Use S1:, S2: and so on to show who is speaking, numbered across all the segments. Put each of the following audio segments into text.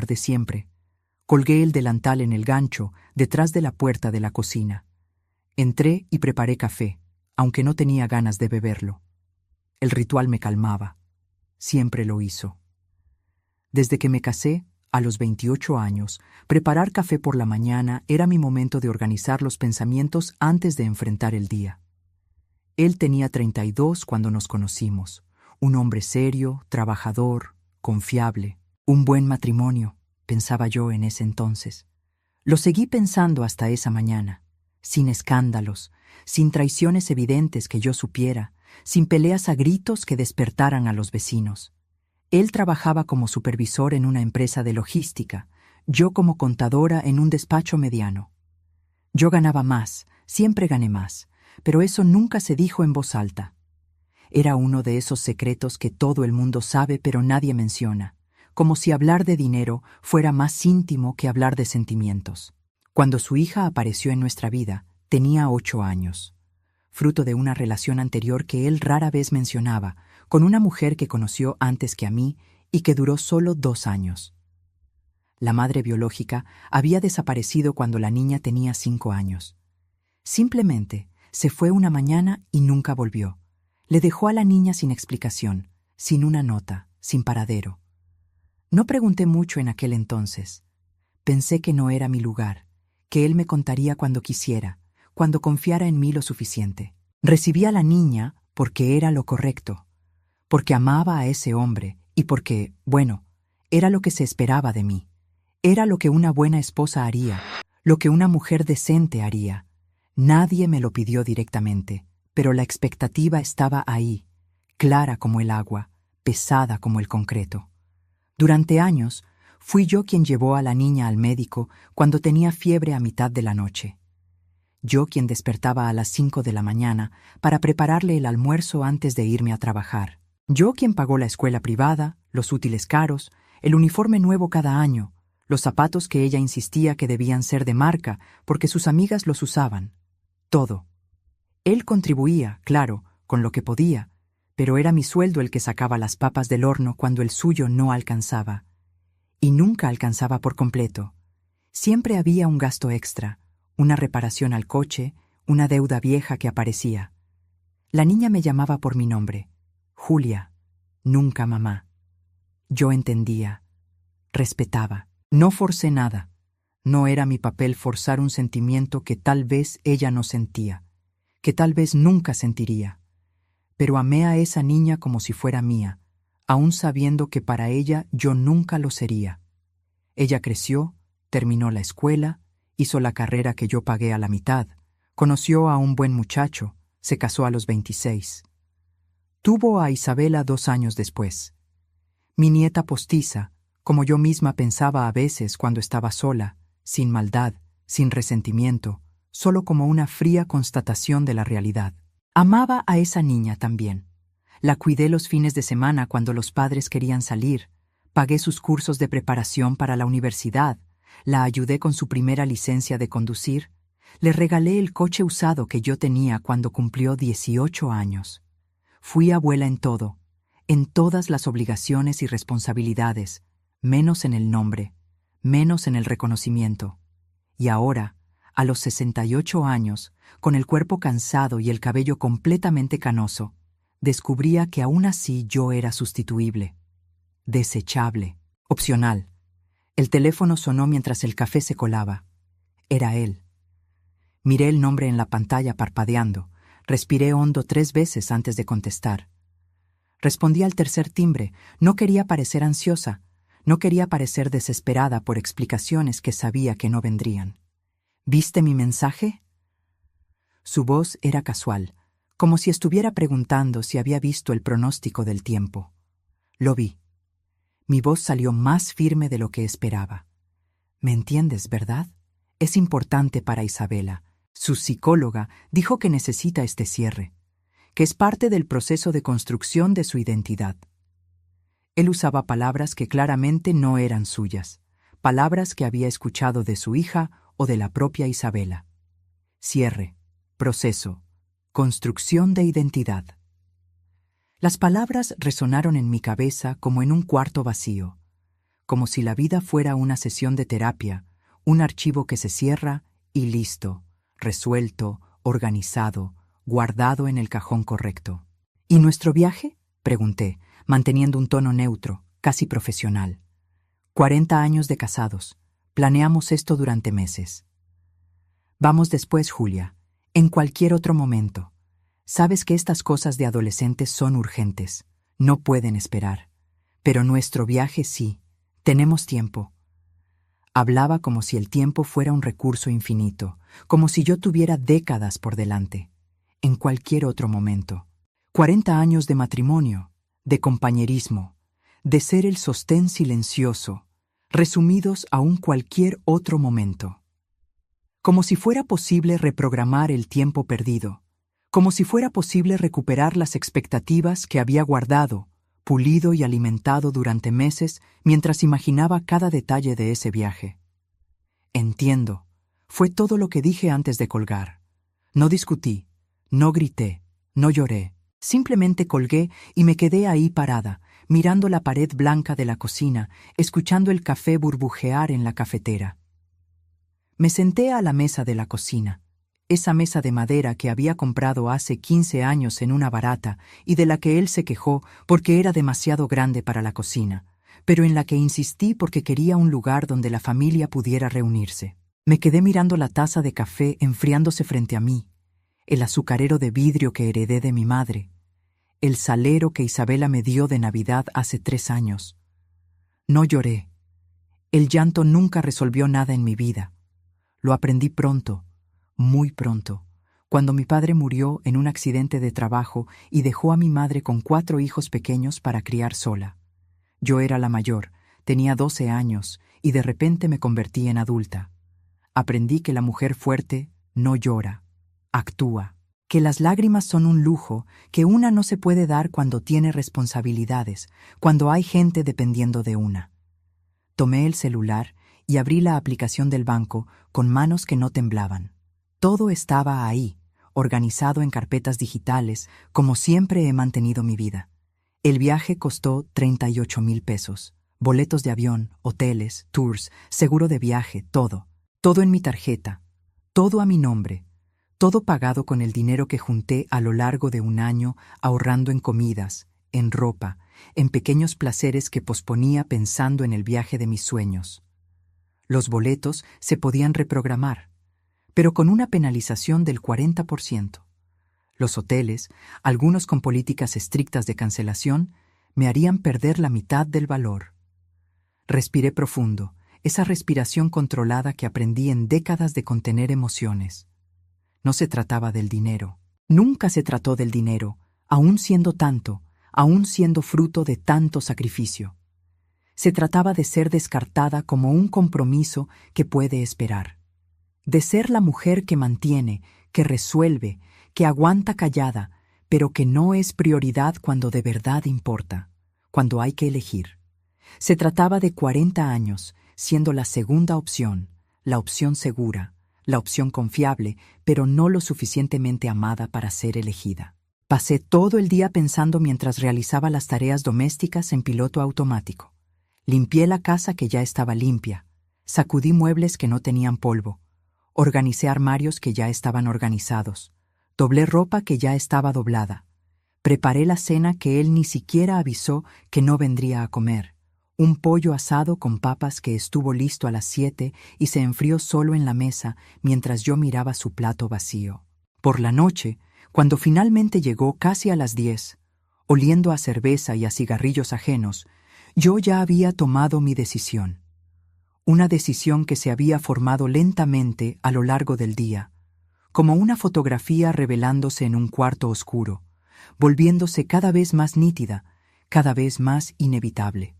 S1: de siempre. Colgué el delantal en el gancho, detrás de la puerta de la cocina. Entré y preparé café, aunque no tenía ganas de beberlo. El ritual me calmaba. Siempre lo hizo. Desde que me casé, a los 28 años, preparar café por la mañana era mi momento de organizar los pensamientos antes de enfrentar el día. Él tenía 32 cuando nos conocimos. Un hombre serio, trabajador, confiable. Un buen matrimonio, pensaba yo en ese entonces. Lo seguí pensando hasta esa mañana, sin escándalos, sin traiciones evidentes que yo supiera, sin peleas a gritos que despertaran a los vecinos. Él trabajaba como supervisor en una empresa de logística, yo como contadora en un despacho mediano. Yo ganaba más, siempre gané más, pero eso nunca se dijo en voz alta. Era uno de esos secretos que todo el mundo sabe pero nadie menciona, como si hablar de dinero fuera más íntimo que hablar de sentimientos. Cuando su hija apareció en nuestra vida, tenía 8 años, fruto de una relación anterior que él rara vez mencionaba, con una mujer que conoció antes que a mí y que duró solo 2 años. La madre biológica había desaparecido cuando la niña tenía 5 años. Simplemente se fue una mañana y nunca volvió. Le dejó a la niña sin explicación, sin una nota, sin paradero. No pregunté mucho en aquel entonces. Pensé que no era mi lugar, que él me contaría cuando quisiera, cuando confiara en mí lo suficiente. Recibí a la niña porque era lo correcto, porque amaba a ese hombre y porque, bueno, era lo que se esperaba de mí. Era lo que una buena esposa haría, lo que una mujer decente haría. Nadie me lo pidió directamente, pero la expectativa estaba ahí, clara como el agua, pesada como el concreto. Durante años, fui yo quien llevó a la niña al médico cuando tenía fiebre a mitad de la noche. Yo quien despertaba a las 5 de la mañana para prepararle el almuerzo antes de irme a trabajar. Yo quien pagó la escuela privada, los útiles caros, el uniforme nuevo cada año, los zapatos que ella insistía que debían ser de marca porque sus amigas los usaban. Todo. Él contribuía, claro, con lo que podía, pero era mi sueldo el que sacaba las papas del horno cuando el suyo no alcanzaba. Y nunca alcanzaba por completo. Siempre había un gasto extra, una reparación al coche, una deuda vieja que aparecía. La niña me llamaba por mi nombre. Julia, nunca mamá. Yo entendía, respetaba. No forcé nada. No era mi papel forzar un sentimiento que tal vez ella no sentía, que tal vez nunca sentiría. Pero amé a esa niña como si fuera mía, aún sabiendo que para ella yo nunca lo sería. Ella creció, terminó la escuela, hizo la carrera que yo pagué a la mitad, conoció a un buen muchacho, se casó a los 26. Tuvo a Isabela 2 años después. Mi nieta postiza, como yo misma pensaba a veces cuando estaba sola, sin maldad, sin resentimiento, solo como una fría constatación de la realidad. Amaba a esa niña también. La cuidé los fines de semana cuando los padres querían salir, pagué sus cursos de preparación para la universidad, la ayudé con su primera licencia de conducir, le regalé el coche usado que yo tenía cuando cumplió 18 años. Fui abuela en todo, en todas las obligaciones y responsabilidades, menos en el nombre, menos en el reconocimiento. Y ahora, a los 68 años, con el cuerpo cansado y el cabello completamente canoso, descubría que aún así yo era sustituible, desechable, opcional. El teléfono sonó mientras el café se colaba. Era él. Miré el nombre en la pantalla parpadeando, respiré hondo 3 veces antes de contestar. Respondí al tercer timbre, no quería parecer ansiosa, no quería parecer desesperada por explicaciones que sabía que no vendrían. ¿Viste mi mensaje? Su voz era casual, como si estuviera preguntando si había visto el pronóstico del tiempo. Lo vi. Mi voz salió más firme de lo que esperaba. ¿Me entiendes, verdad? Es importante para Isabela. Su psicóloga dijo que necesita este cierre, que es parte del proceso de construcción de su identidad. Él usaba palabras que claramente no eran suyas, palabras que había escuchado de su hija o de la propia Isabela. Cierre, proceso, construcción de identidad. Las palabras resonaron en mi cabeza como en un cuarto vacío, como si la vida fuera una sesión de terapia, un archivo que se cierra y listo, resuelto, organizado, guardado en el cajón correcto. ¿Y nuestro viaje?, pregunté, manteniendo un tono neutro, casi profesional. 40 años de casados. Planeamos esto durante meses. Vamos después, Julia, en cualquier otro momento. Sabes que estas cosas de adolescentes son urgentes, no pueden esperar. Pero nuestro viaje sí, tenemos tiempo. Hablaba como si el tiempo fuera un recurso infinito, como si yo tuviera décadas por delante. En cualquier otro momento. 40 años de matrimonio, de compañerismo, de ser el sostén silencioso, resumidos a un cualquier otro momento. Como si fuera posible reprogramar el tiempo perdido, como si fuera posible recuperar las expectativas que había guardado, pulido y alimentado durante meses mientras imaginaba cada detalle de ese viaje. Entiendo, fue todo lo que dije antes de colgar. No discutí, no grité, no lloré. Simplemente colgué y me quedé ahí parada, mirando la pared blanca de la cocina, escuchando el café burbujear en la cafetera. Me senté a la mesa de la cocina, esa mesa de madera que había comprado hace 15 años en una barata y de la que él se quejó porque era demasiado grande para la cocina, pero en la que insistí porque quería un lugar donde la familia pudiera reunirse. Me quedé mirando la taza de café enfriándose frente a mí, el azucarero de vidrio que heredé de mi madre, el salero que Isabela me dio de Navidad hace 3 años. No lloré. El llanto nunca resolvió nada en mi vida. Lo aprendí pronto, muy pronto, cuando mi padre murió en un accidente de trabajo y dejó a mi madre con 4 hijos pequeños para criar sola. Yo era la mayor, tenía 12 años y de repente me convertí en adulta. Aprendí que la mujer fuerte no llora, actúa, que las lágrimas son un lujo que una no se puede dar cuando tiene responsabilidades, cuando hay gente dependiendo de una. Tomé el celular y abrí la aplicación del banco con manos que no temblaban. Todo estaba ahí, organizado en carpetas digitales, como siempre he mantenido mi vida. El viaje costó 38,000 pesos. Boletos de avión, hoteles, tours, seguro de viaje, todo. Todo en mi tarjeta. Todo a mi nombre. Todo pagado con el dinero que junté a lo largo de un año ahorrando en comidas, en ropa, en pequeños placeres que posponía pensando en el viaje de mis sueños. Los boletos se podían reprogramar, pero con una penalización del 40%. Los hoteles, algunos con políticas estrictas de cancelación, me harían perder la mitad del valor. Respiré profundo, esa respiración controlada que aprendí en décadas de contener emociones. No se trataba del dinero. Nunca se trató del dinero, aún siendo tanto, aún siendo fruto de tanto sacrificio. Se trataba de ser descartada como un compromiso que puede esperar. De ser la mujer que mantiene, que resuelve, que aguanta callada, pero que no es prioridad cuando de verdad importa, cuando hay que elegir. Se trataba de 40 años, siendo la segunda opción, la opción segura, la opción confiable, pero no lo suficientemente amada para ser elegida. Pasé todo el día pensando mientras realizaba las tareas domésticas en piloto automático. Limpié la casa que ya estaba limpia, sacudí muebles que no tenían polvo, organicé armarios que ya estaban organizados, doblé ropa que ya estaba doblada, preparé la cena que él ni siquiera avisó que no vendría a comer, un pollo asado con papas que estuvo listo a las 7 y se enfrió solo en la mesa mientras yo miraba su plato vacío. Por la noche, cuando finalmente llegó casi a las 10, oliendo a cerveza y a cigarrillos ajenos, yo ya había tomado mi decisión. Una decisión que se había formado lentamente a lo largo del día, como una fotografía revelándose en un cuarto oscuro, volviéndose cada vez más nítida, cada vez más inevitable.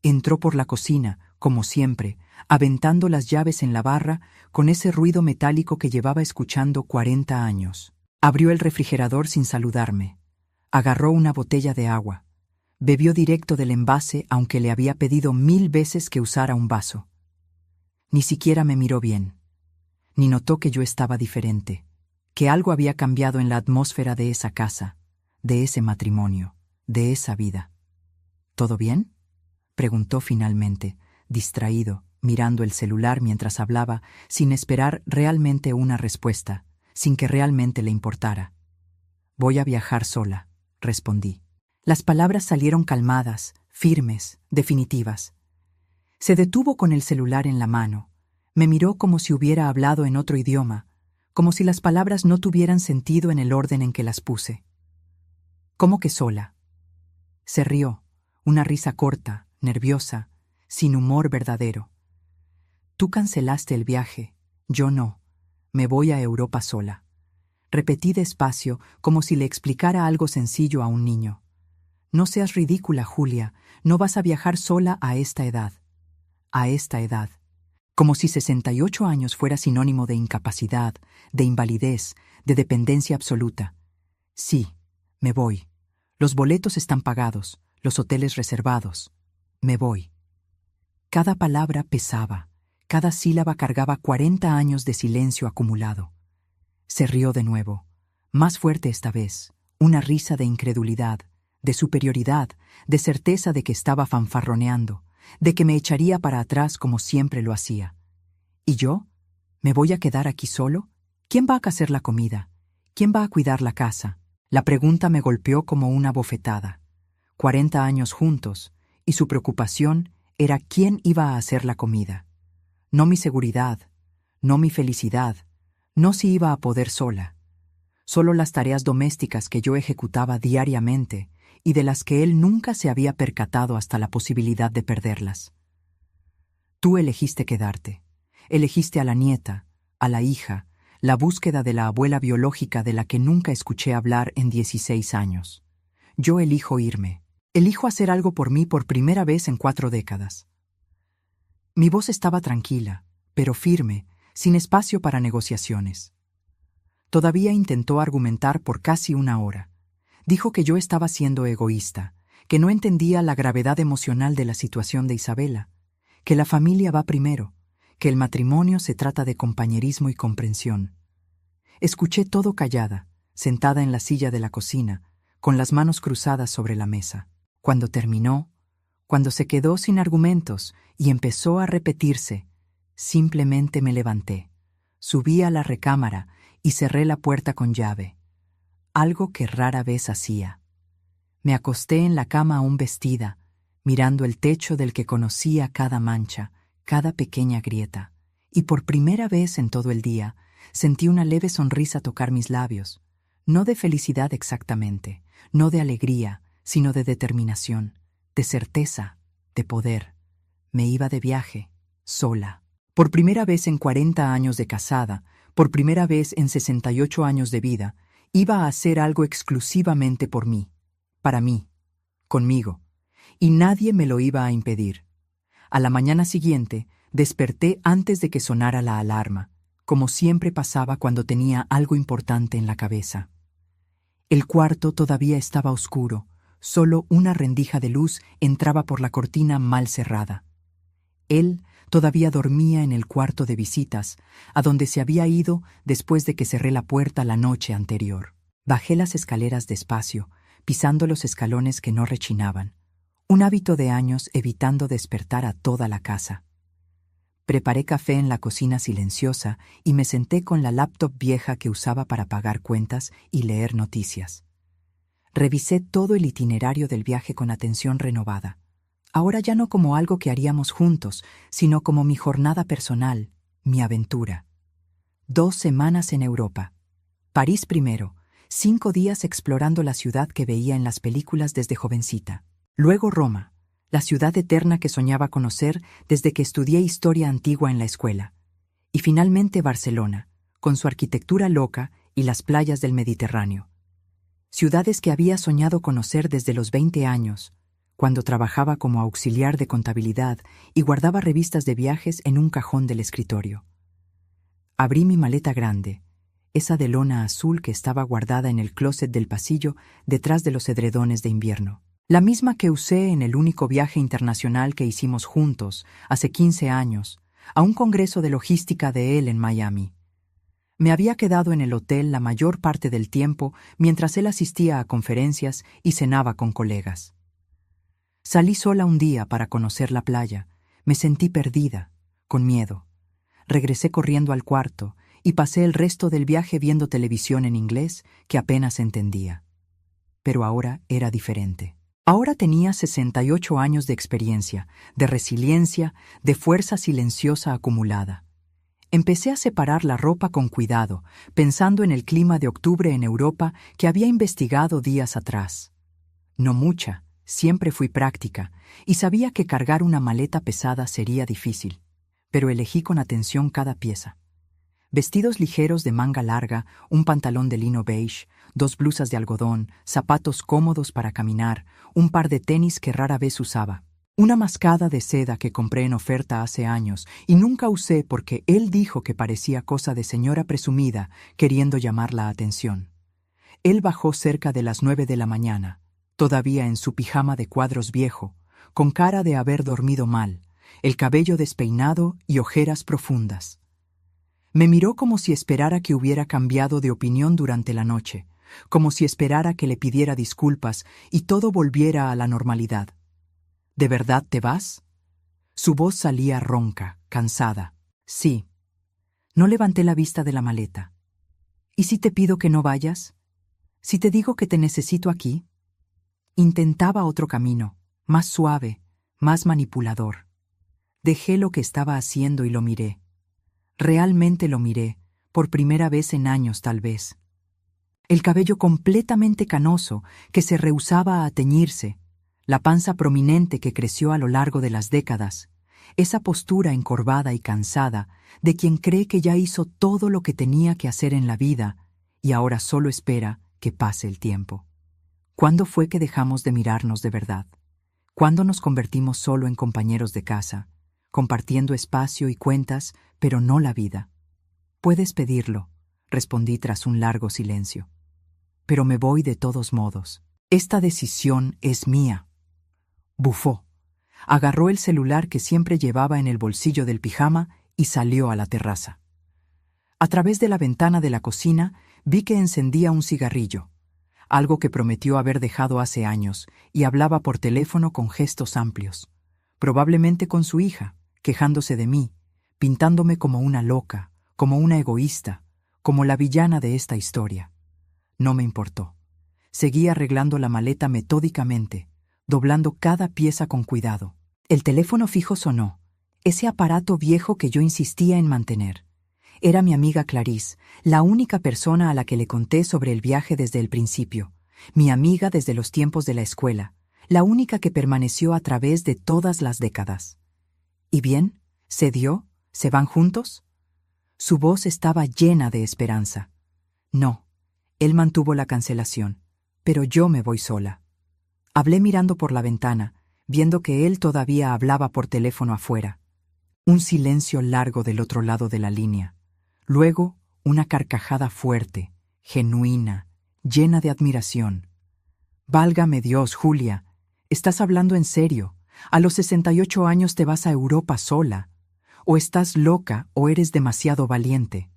S1: Entró por la cocina, como siempre, aventando las llaves en la barra con ese ruido metálico que llevaba escuchando 40 años. Abrió el refrigerador sin saludarme. Agarró una botella de agua. Bebió directo del envase aunque le había pedido 1000 veces que usara un vaso. Ni siquiera me miró bien. Ni notó que yo estaba diferente, que algo había cambiado en la atmósfera de esa casa, de ese matrimonio, de esa vida. ¿Todo bien?, preguntó finalmente, distraído, mirando el celular mientras hablaba, sin esperar realmente una respuesta, sin que realmente le importara. Voy a viajar sola, respondí. Las palabras salieron calmadas, firmes, definitivas. Se detuvo con el celular en la mano. Me miró como si hubiera hablado en otro idioma, como si las palabras no tuvieran sentido en el orden en que las puse. ¿Cómo que sola? Se rió, una risa corta, nerviosa, sin humor verdadero. Tú cancelaste el viaje, yo no. Me voy a Europa sola. Repetí despacio, como si le explicara algo sencillo a un niño. No seas ridícula, Julia, no vas a viajar sola a esta edad. A esta edad. Como si 68 años fuera sinónimo de incapacidad, de invalidez, de dependencia absoluta. Sí, me voy. Los boletos están pagados, los hoteles reservados. Me voy. Cada palabra pesaba, cada sílaba cargaba 40 años de silencio acumulado. Se rió de nuevo, más fuerte esta vez, una risa de incredulidad, de superioridad, de certeza de que estaba fanfarroneando, de que me echaría para atrás como siempre lo hacía. ¿Y yo? ¿Me voy a quedar aquí solo? ¿Quién va a hacer la comida? ¿Quién va a cuidar la casa? La pregunta me golpeó como una bofetada. 40 años juntos, y su preocupación era quién iba a hacer la comida. No mi seguridad, no mi felicidad, no si iba a poder sola. Solo las tareas domésticas que yo ejecutaba diariamente y de las que él nunca se había percatado hasta la posibilidad de perderlas. Tú elegiste quedarte. Elegiste a la nieta, a la hija, la búsqueda de la abuela biológica de la que nunca escuché hablar en 16 años. Yo elijo irme. Elijo hacer algo por mí por primera vez en 4 décadas. Mi voz estaba tranquila, pero firme, sin espacio para negociaciones. Todavía intentó argumentar por casi 1 hora. Dijo que yo estaba siendo egoísta, que no entendía la gravedad emocional de la situación de Isabela, que la familia va primero, que el matrimonio se trata de compañerismo y comprensión. Escuché todo callada, sentada en la silla de la cocina, con las manos cruzadas sobre la mesa. Cuando terminó, cuando se quedó sin argumentos y empezó a repetirse, simplemente me levanté, subí a la recámara y cerré la puerta con llave, algo que rara vez hacía. Me acosté en la cama aún vestida, mirando el techo del que conocía cada mancha, cada pequeña grieta, y por primera vez en todo el día sentí una leve sonrisa tocar mis labios, no de felicidad exactamente, no de alegría, sino de determinación, de certeza, de poder. Me iba de viaje, sola. Por primera vez en 40 años de casada, por primera vez en 68 años de vida, iba a hacer algo exclusivamente por mí, para mí, conmigo, y nadie me lo iba a impedir. A la mañana siguiente, desperté antes de que sonara la alarma, como siempre pasaba cuando tenía algo importante en la cabeza. El cuarto todavía estaba oscuro, solo una rendija de luz entraba por la cortina mal cerrada. Él todavía dormía en el cuarto de visitas, a donde se había ido después de que cerré la puerta la noche anterior. Bajé las escaleras despacio, pisando los escalones que no rechinaban, un hábito de años evitando despertar a toda la casa. Preparé café en la cocina silenciosa y me senté con la laptop vieja que usaba para pagar cuentas y leer noticias. Revisé todo el itinerario del viaje con atención renovada. Ahora ya no como algo que haríamos juntos, sino como mi jornada personal, mi aventura. 2 semanas en Europa. París primero, 5 días explorando la ciudad que veía en las películas desde jovencita. Luego Roma, la ciudad eterna que soñaba conocer desde que estudié historia antigua en la escuela. Y finalmente Barcelona, con su arquitectura loca y las playas del Mediterráneo. Ciudades que había soñado conocer desde los 20 años, cuando trabajaba como auxiliar de contabilidad y guardaba revistas de viajes en un cajón del escritorio. Abrí mi maleta grande, esa de lona azul que estaba guardada en el closet del pasillo detrás de los edredones de invierno. La misma que usé en el único viaje internacional que hicimos juntos, hace 15 años, a un congreso de logística de él en Miami. Me había quedado en el hotel la mayor parte del tiempo mientras él asistía a conferencias y cenaba con colegas. Salí sola un día para conocer la playa. Me sentí perdida, con miedo. Regresé corriendo al cuarto y pasé el resto del viaje viendo televisión en inglés que apenas entendía. Pero ahora era diferente. Ahora tenía 68 años de experiencia, de resiliencia, de fuerza silenciosa acumulada. Empecé a separar la ropa con cuidado, pensando en el clima de octubre en Europa que había investigado días atrás. No mucha, siempre fui práctica, y sabía que cargar una maleta pesada sería difícil, pero elegí con atención cada pieza. Vestidos ligeros de manga larga, un pantalón de lino beige, 2 blusas de algodón, zapatos cómodos para caminar, un par de tenis que rara vez usaba. Una mascada de seda que compré en oferta hace años y nunca usé porque él dijo que parecía cosa de señora presumida queriendo llamar la atención. Él bajó cerca de las 9 de la mañana, todavía en su pijama de cuadros viejo, con cara de haber dormido mal, el cabello despeinado y ojeras profundas. Me miró como si esperara que hubiera cambiado de opinión durante la noche, como si esperara que le pidiera disculpas y todo volviera a la normalidad. ¿De verdad te vas? Su voz salía ronca, cansada. Sí. No levanté la vista de la maleta. ¿Y si te pido que no vayas? ¿Si te digo que te necesito aquí? Intentaba otro camino, más suave, más manipulador. Dejé lo que estaba haciendo y lo miré. Realmente lo miré, por primera vez en años tal vez. El cabello completamente canoso, que se rehusaba a teñirse, la panza prominente que creció a lo largo de las décadas, esa postura encorvada y cansada de quien cree que ya hizo todo lo que tenía que hacer en la vida y ahora solo espera que pase el tiempo. ¿Cuándo fue que dejamos de mirarnos de verdad? ¿Cuándo nos convertimos solo en compañeros de casa, compartiendo espacio y cuentas, pero no la vida? Puedes pedirlo, respondí tras un largo silencio. Pero me voy de todos modos. Esta decisión es mía. Bufó. Agarró el celular que siempre llevaba en el bolsillo del pijama y salió a la terraza. A través de la ventana de la cocina vi que encendía un cigarrillo, algo que prometió haber dejado hace años, y hablaba por teléfono con gestos amplios, probablemente con su hija, quejándose de mí, pintándome como una loca, como una egoísta, como la villana de esta historia. No me importó. Seguí arreglando la maleta metódicamente, doblando cada pieza con cuidado. El teléfono fijo sonó, ese aparato viejo que yo insistía en mantener. Era mi amiga Clarice, la única persona a la que le conté sobre el viaje desde el principio, mi amiga desde los tiempos de la escuela, la única que permaneció a través de todas las décadas. ¿Y bien? ¿Se dio? ¿Se van juntos? Su voz estaba llena de esperanza. No, él mantuvo la cancelación, pero yo me voy sola. Hablé mirando por la ventana, viendo que él todavía hablaba por teléfono afuera. Un silencio largo del otro lado de la línea. Luego, una carcajada fuerte, genuina, llena de admiración. Válgame Dios, Julia, ¿estás hablando en serio? ¿A los 68 años te vas a Europa sola? ¿O estás loca o eres demasiado valiente?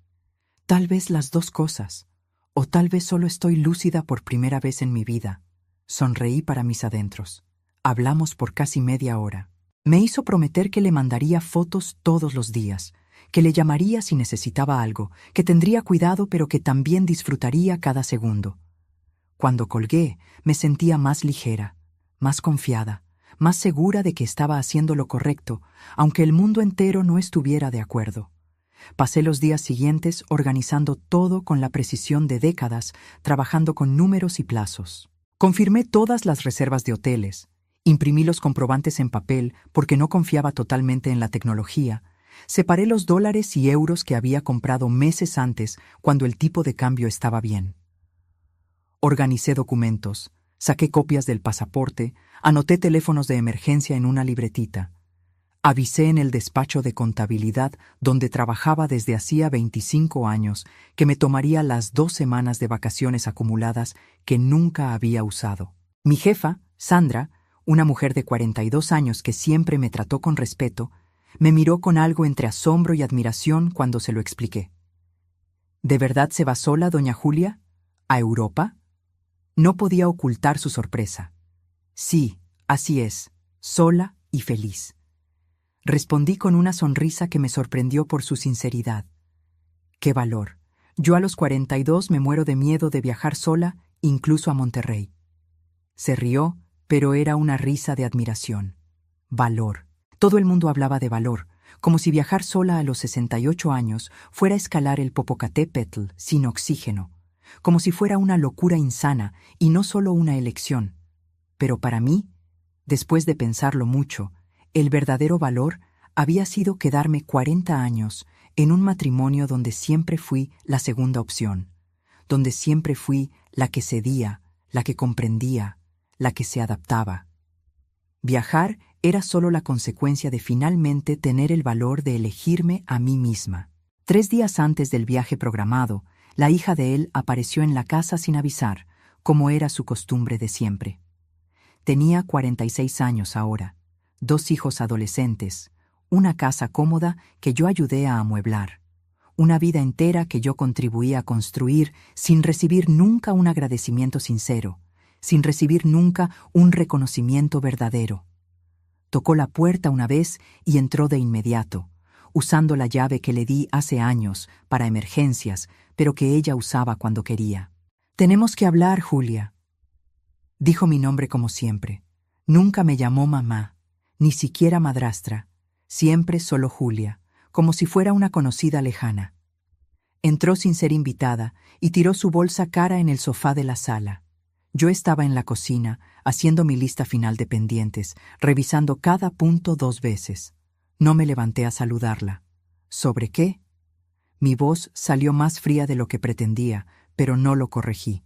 S1: Tal vez las dos cosas. O tal vez solo estoy lúcida por primera vez en mi vida. Sonreí para mis adentros. Hablamos por casi media hora. Me hizo prometer que le mandaría fotos todos los días, que le llamaría si necesitaba algo, que tendría cuidado pero que también disfrutaría cada segundo. Cuando colgué, me sentía más ligera, más confiada, más segura de que estaba haciendo lo correcto, aunque el mundo entero no estuviera de acuerdo. Pasé los días siguientes organizando todo con la precisión de décadas, trabajando con números y plazos. Confirmé todas las reservas de hoteles, imprimí los comprobantes en papel porque no confiaba totalmente en la tecnología, separé los dólares y euros que había comprado meses antes cuando el tipo de cambio estaba bien. Organicé documentos, saqué copias del pasaporte, anoté teléfonos de emergencia en una libretita. Avisé en el despacho de contabilidad donde trabajaba desde hacía 25 años que me tomaría las 2 semanas de vacaciones acumuladas que nunca había usado. Mi jefa, Sandra, una mujer de 42 años que siempre me trató con respeto, me miró con algo entre asombro y admiración cuando se lo expliqué. ¿De verdad se va sola, doña Julia? ¿A Europa? No podía ocultar su sorpresa. Sí, así es. sola y feliz. Respondí con una sonrisa que me sorprendió por su sinceridad. ¡Qué valor! Yo a los 42 me muero de miedo de viajar sola, incluso a Monterrey. Se rió, pero era una risa de admiración. Valor. Todo el mundo hablaba de valor, como si viajar sola a los 68 años fuera escalar el Popocatépetl sin oxígeno, como si fuera una locura insana y no solo una elección. Pero para mí, después de pensarlo mucho, el verdadero valor había sido quedarme 40 años en un matrimonio donde siempre fui la segunda opción, donde siempre fui la que cedía, la que comprendía, la que se adaptaba. Viajar era solo la consecuencia de finalmente tener el valor de elegirme a mí misma. 3 días antes del viaje programado, la hija de él apareció en la casa sin avisar, como era su costumbre de siempre. Tenía 46 años ahora, 2 hijos adolescentes, una casa cómoda que yo ayudé a amueblar, una vida entera que yo contribuí a construir sin recibir nunca un agradecimiento sincero, sin recibir nunca un reconocimiento verdadero. Tocó la puerta una vez y entró de inmediato, usando la llave que le di hace años para emergencias, pero que ella usaba cuando quería. «Tenemos que hablar, Julia». Dijo mi nombre como siempre. Nunca me llamó mamá, ni siquiera madrastra, siempre solo Julia, como si fuera una conocida lejana. Entró sin ser invitada y tiró su bolsa cara en el sofá de la sala. Yo estaba en la cocina, haciendo mi lista final de pendientes, revisando cada punto 2 veces. No me levanté a saludarla. ¿Sobre qué? Mi voz salió más fría de lo que pretendía, pero no lo corregí.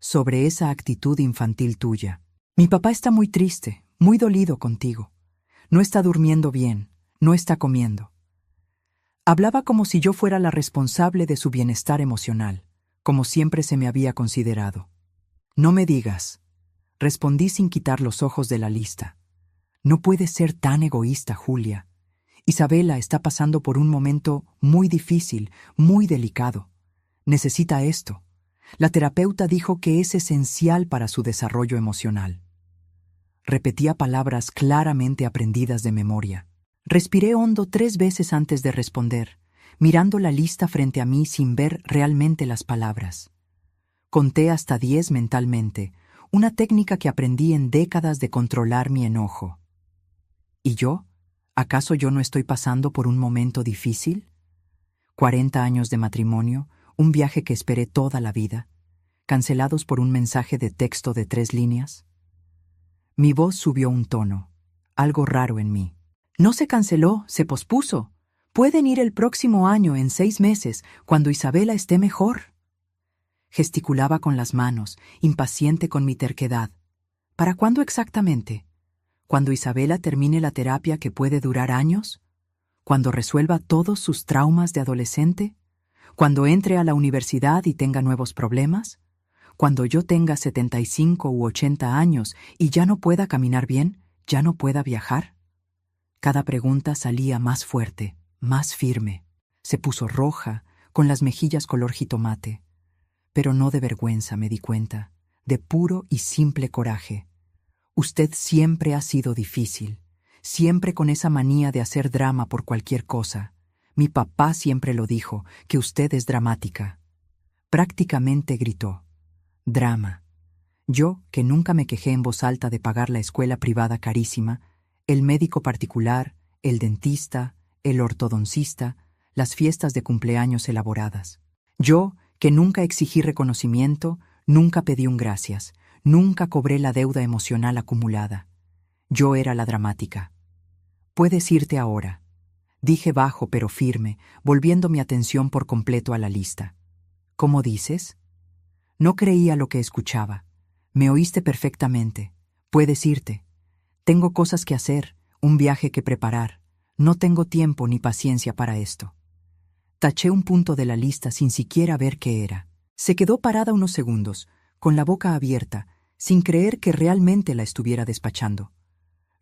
S1: Sobre esa actitud infantil tuya. Mi papá está muy triste, muy dolido contigo. No está durmiendo bien, no está comiendo. Hablaba como si yo fuera la responsable de su bienestar emocional, como siempre se me había considerado. No me digas, respondí sin quitar los ojos de la lista. No puedes ser tan egoísta, Julia. Isabela está pasando por un momento muy difícil, muy delicado. Necesita esto. La terapeuta dijo que es esencial para su desarrollo emocional. Repetía palabras claramente aprendidas de memoria. Respiré hondo 3 veces antes de responder, mirando la lista frente a mí sin ver realmente las palabras. Conté hasta 10 mentalmente, una técnica que aprendí en décadas de controlar mi enojo. ¿Y yo? ¿Acaso yo no estoy pasando por un momento difícil? 40 años de matrimonio, un viaje que esperé toda la vida, cancelados por un mensaje de texto de 3 líneas. Mi voz subió un tono, algo raro en mí. No se canceló, se pospuso. Pueden ir el próximo año, en 6 meses, cuando Isabela esté mejor. Gesticulaba con las manos, impaciente con mi terquedad. ¿Para cuándo exactamente? ¿Cuando Isabela termine la terapia que puede durar años? ¿Cuando resuelva todos sus traumas de adolescente? ¿Cuando entre a la universidad y tenga nuevos problemas? ¿Cuando yo tenga 75 u 80 años y ya no pueda caminar bien, ya no pueda viajar? Cada pregunta salía más fuerte, más firme. Se puso roja, con las mejillas color jitomate. Pero no de vergüenza, me di cuenta, de puro y simple coraje. Usted siempre ha sido difícil, siempre con esa manía de hacer drama por cualquier cosa. Mi papá siempre lo dijo, que usted es dramática. Prácticamente gritó. Drama. Yo, que nunca me quejé en voz alta de pagar la escuela privada carísima, el médico particular, el dentista, el ortodoncista, las fiestas de cumpleaños elaboradas. Yo, que nunca exigí reconocimiento, nunca pedí un gracias, nunca cobré la deuda emocional acumulada. Yo era la dramática. Puedes irte ahora, dije bajo pero firme, volviendo mi atención por completo a la lista. ¿Cómo dices? No creía lo que escuchaba. Me oíste perfectamente. Puedes irte. Tengo cosas que hacer, un viaje que preparar. No tengo tiempo ni paciencia para esto. Taché un punto de la lista sin siquiera ver qué era. Se quedó parada unos segundos, con la boca abierta, sin creer que realmente la estuviera despachando.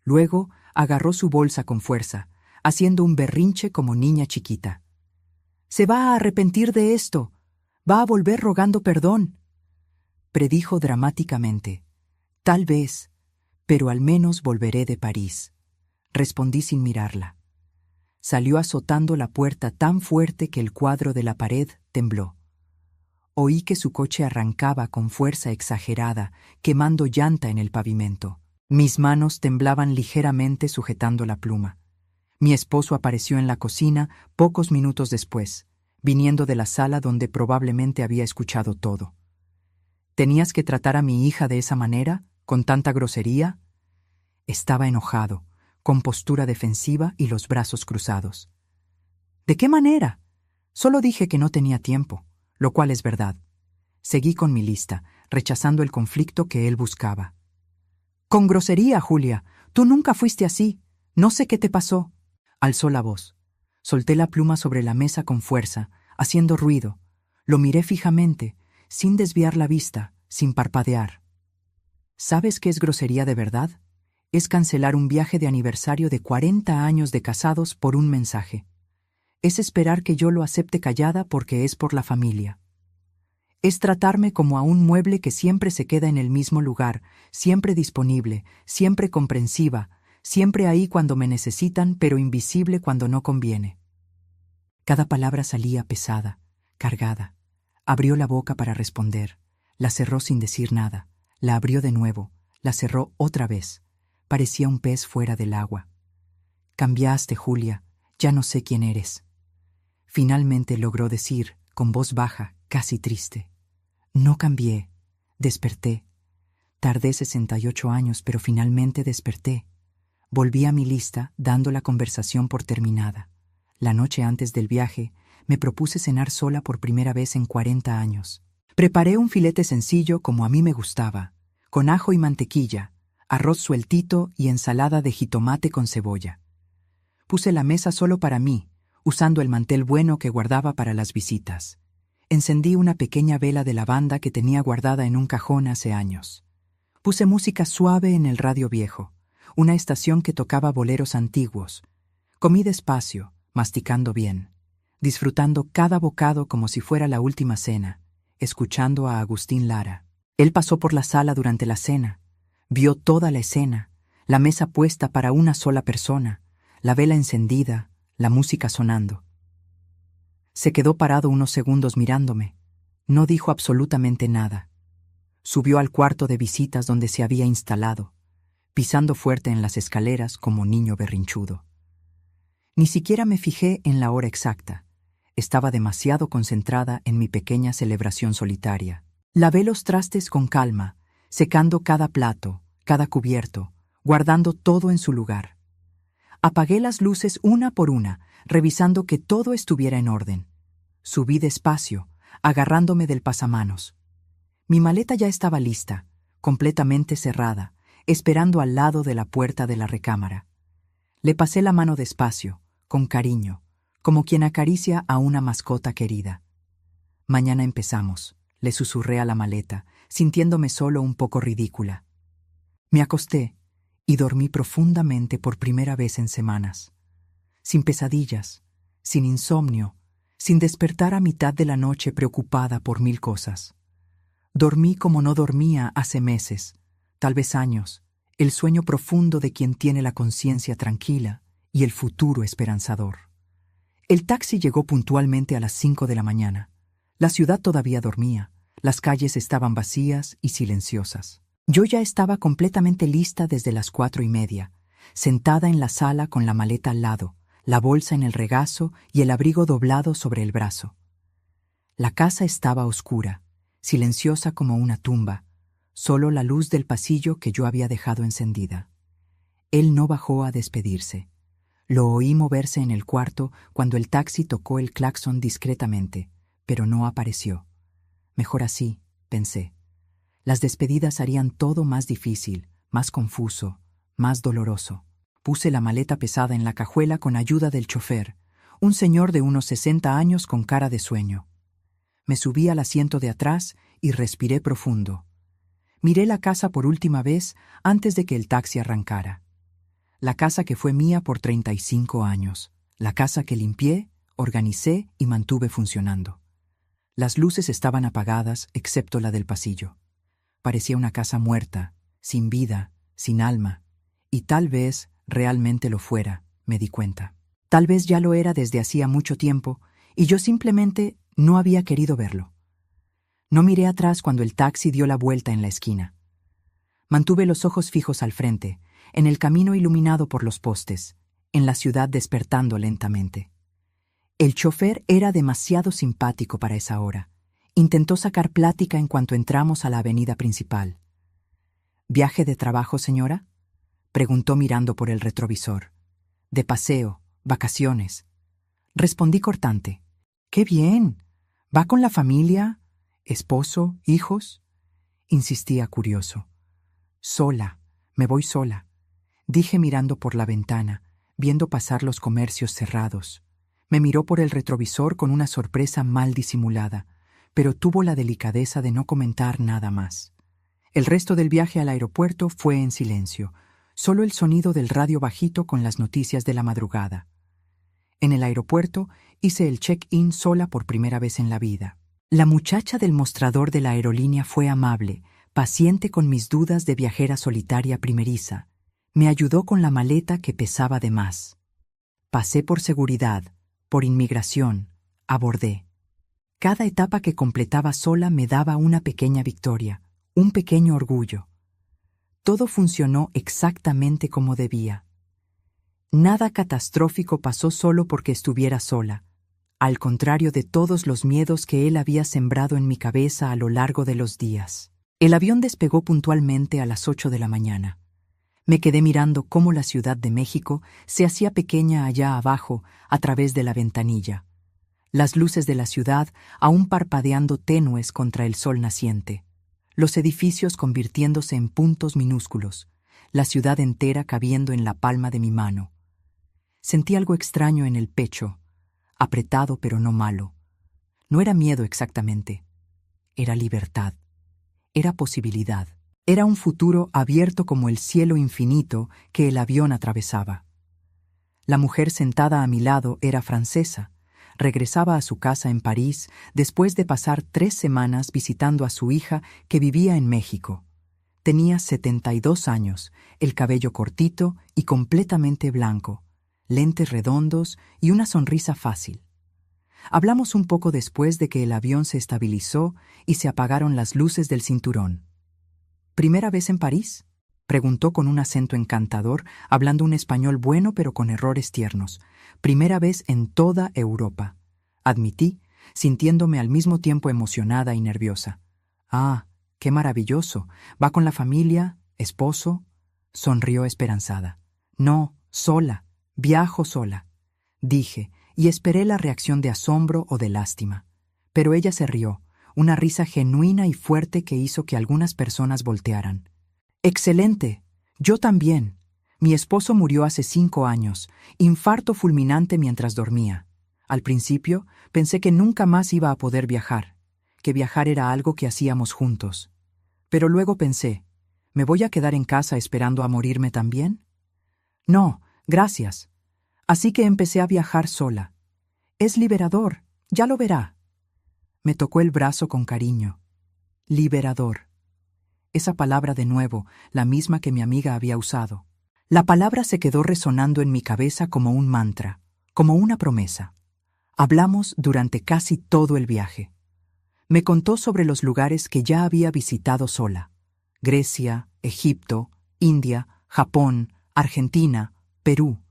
S1: Luego agarró su bolsa con fuerza, haciendo un berrinche como niña chiquita. «Se va a arrepentir de esto. Va a volver rogando perdón», predijo dramáticamente. «Tal vez, Pero al menos volveré de París, respondí sin mirarla. Salió azotando la puerta tan fuerte que el cuadro de la pared tembló. Oí que su coche arrancaba con fuerza exagerada, quemando llanta en el pavimento. Mis manos temblaban ligeramente sujetando la pluma. Mi esposo apareció en la cocina pocos minutos después, viniendo de la sala donde probablemente había escuchado todo. ¿Tenías que tratar a mi hija de esa manera, con tanta grosería? Estaba enojado, con postura defensiva y los brazos cruzados. ¿De qué manera? Solo dije que no tenía tiempo, lo cual es verdad. Seguí con mi lista, rechazando el conflicto que él buscaba. Con grosería, Julia. Tú nunca fuiste así. No sé qué te pasó. Alzó la voz. Solté la pluma sobre la mesa con fuerza, haciendo ruido. Lo miré fijamente, sin desviar la vista, sin parpadear. ¿Sabes qué es grosería de verdad? Es cancelar un viaje de aniversario de 40 años de casados por un mensaje. Es esperar que yo lo acepte callada porque es por la familia. Es tratarme como a un mueble que siempre se queda en el mismo lugar, siempre disponible, siempre comprensiva, siempre ahí cuando me necesitan, pero invisible cuando no conviene. Cada palabra salía pesada, cargada. Abrió la boca para responder. La cerró sin decir nada. La abrió de nuevo. La cerró otra vez. Parecía un pez fuera del agua. Cambiaste, Julia. Ya no sé quién eres. Finalmente logró decir, con voz baja, casi triste. No cambié. Desperté. Tardé 68 años, pero finalmente desperté. Volví a mi lista, dando la conversación por terminada. La noche antes del viaje, me propuse cenar sola por primera vez en 40 años. Preparé un filete sencillo como a mí me gustaba, con ajo y mantequilla, arroz sueltito y ensalada de jitomate con cebolla. Puse la mesa solo para mí, usando el mantel bueno que guardaba para las visitas. Encendí una pequeña vela de lavanda que tenía guardada en un cajón hace años. Puse música suave en el radio viejo, una estación que tocaba boleros antiguos. Comí despacio, masticando bien, disfrutando cada bocado como si fuera la última cena, escuchando a Agustín Lara. Él pasó por la sala durante la cena, vio toda la escena, la mesa puesta para una sola persona, la vela encendida, la música sonando. Se quedó parado unos segundos mirándome. No dijo absolutamente nada. Subió al cuarto de visitas donde se había instalado, pisando fuerte en las escaleras como niño berrinchudo. Ni siquiera me fijé en la hora exacta. Estaba demasiado concentrada en mi pequeña celebración solitaria. Lavé los trastes con calma, secando cada plato, cada cubierto, guardando todo en su lugar. Apagué las luces una por una, revisando que todo estuviera en orden. Subí despacio, agarrándome del pasamanos. Mi maleta ya estaba lista, completamente cerrada, esperando al lado de la puerta de la recámara. Le pasé la mano despacio, con cariño, como quien acaricia a una mascota querida. Mañana empezamos, le susurré a la maleta, sintiéndome solo un poco ridícula. Me acosté y dormí profundamente por primera vez en semanas. Sin pesadillas, sin insomnio, sin despertar a mitad de la noche preocupada por 1000 cosas. Dormí como no dormía hace meses, tal vez años, el sueño profundo de quien tiene la conciencia tranquila y el futuro esperanzador. El taxi llegó puntualmente a las 5 de la mañana. La ciudad todavía dormía, las calles estaban vacías y silenciosas. Yo ya estaba completamente lista desde las 4:30, sentada en la sala con la maleta al lado, la bolsa en el regazo y el abrigo doblado sobre el brazo. La casa estaba oscura, silenciosa como una tumba, solo la luz del pasillo que yo había dejado encendida. Él no bajó a despedirse. Lo oí moverse en el cuarto cuando el taxi tocó el claxon discretamente, pero no apareció. Mejor así, pensé. Las despedidas harían todo más difícil, más confuso, más doloroso. Puse la maleta pesada en la cajuela con ayuda del chofer, un señor de unos 60 años con cara de sueño. Me subí al asiento de atrás y respiré profundo. Miré la casa por última vez antes de que el taxi arrancara. La casa que fue mía por 35 años. La casa que limpié, organicé y mantuve funcionando. Las luces estaban apagadas excepto la del pasillo. Parecía una casa muerta, sin vida, sin alma, y tal vez realmente lo fuera, me di cuenta. Tal vez ya lo era desde hacía mucho tiempo, y yo simplemente no había querido verlo. No miré atrás cuando el taxi dio la vuelta en la esquina. Mantuve los ojos fijos al frente, en el camino iluminado por los postes, en la ciudad despertando lentamente. El chofer era demasiado simpático para esa hora. Intentó sacar plática en cuanto entramos a la avenida principal. ¿Viaje de trabajo, señora?, preguntó mirando por el retrovisor. De paseo, vacaciones. Respondí cortante. ¡Qué bien! ¿Va con la familia? ¿Esposo? ¿Hijos? Insistía curioso. Sola, me voy sola, dije mirando por la ventana, viendo pasar los comercios cerrados. Me miró por el retrovisor con una sorpresa mal disimulada, pero tuvo la delicadeza de no comentar nada más. El resto del viaje al aeropuerto fue en silencio, solo el sonido del radio bajito con las noticias de la madrugada. En el aeropuerto hice el check-in sola por primera vez en la vida. La muchacha del mostrador de la aerolínea fue amable, paciente con mis dudas de viajera solitaria primeriza. Me ayudó con la maleta que pesaba de más. Pasé por seguridad, por inmigración, abordé. Cada etapa que completaba sola me daba una pequeña victoria, un pequeño orgullo. Todo funcionó exactamente como debía. Nada catastrófico pasó solo porque estuviera sola, al contrario de todos los miedos que él había sembrado en mi cabeza a lo largo de los días. El avión despegó puntualmente a las 8 de la mañana. Me quedé mirando cómo la Ciudad de México se hacía pequeña allá abajo a través de la ventanilla. Las luces de la ciudad aún parpadeando tenues contra el sol naciente. Los edificios convirtiéndose en puntos minúsculos, la ciudad entera cabiendo en la palma de mi mano. Sentí algo extraño en el pecho, apretado pero no malo. No era miedo exactamente, era libertad, era posibilidad. Era un futuro abierto como el cielo infinito que el avión atravesaba. La mujer sentada a mi lado era francesa. Regresaba a su casa en París después de pasar 3 semanas visitando a su hija que vivía en México. Tenía 72 años, el cabello cortito y completamente blanco, lentes redondos y una sonrisa fácil. Hablamos un poco después de que el avión se estabilizó y se apagaron las luces del cinturón. ¿Primera vez en París?, preguntó con un acento encantador, hablando un español bueno pero con errores tiernos. Primera vez en toda Europa, admití, sintiéndome al mismo tiempo emocionada y nerviosa. Ah, qué maravilloso. ¿Va con la familia? ¿Esposo? Sonrió esperanzada. No, sola. Viajo sola, dije, y esperé la reacción de asombro o de lástima. Pero ella se rió, una risa genuina y fuerte que hizo que algunas personas voltearan. ¡Excelente! Yo también. Mi esposo murió hace 5 años, infarto fulminante mientras dormía. Al principio pensé que nunca más iba a poder viajar, que viajar era algo que hacíamos juntos. Pero luego pensé, ¿me voy a quedar en casa esperando a morirme también? No, gracias. Así que empecé a viajar sola. Es liberador, ya lo verá. Me tocó el brazo con cariño. Liberador. Esa palabra de nuevo, la misma que mi amiga había usado. La palabra se quedó resonando en mi cabeza como un mantra, como una promesa. Hablamos durante casi todo el viaje. Me contó sobre los lugares que ya había visitado sola. Grecia, Egipto, India, Japón, Argentina, Perú.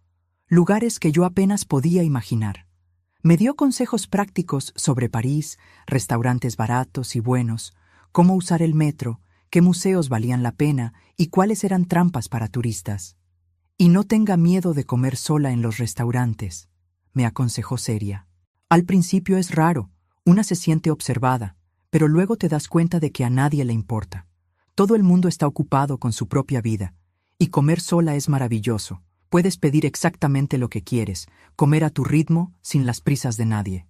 S1: Lugares que yo apenas podía imaginar. Me dio consejos prácticos sobre París, restaurantes baratos y buenos, cómo usar el metro, qué museos valían la pena y cuáles eran trampas para turistas. Y no tenga miedo de comer sola en los restaurantes, me aconsejó seria. Al principio es raro, una se siente observada, pero luego te das cuenta de que a nadie le importa. Todo el mundo está ocupado con su propia vida, y comer sola es maravilloso. Puedes pedir exactamente lo que quieres, comer a tu ritmo, sin las prisas de nadie.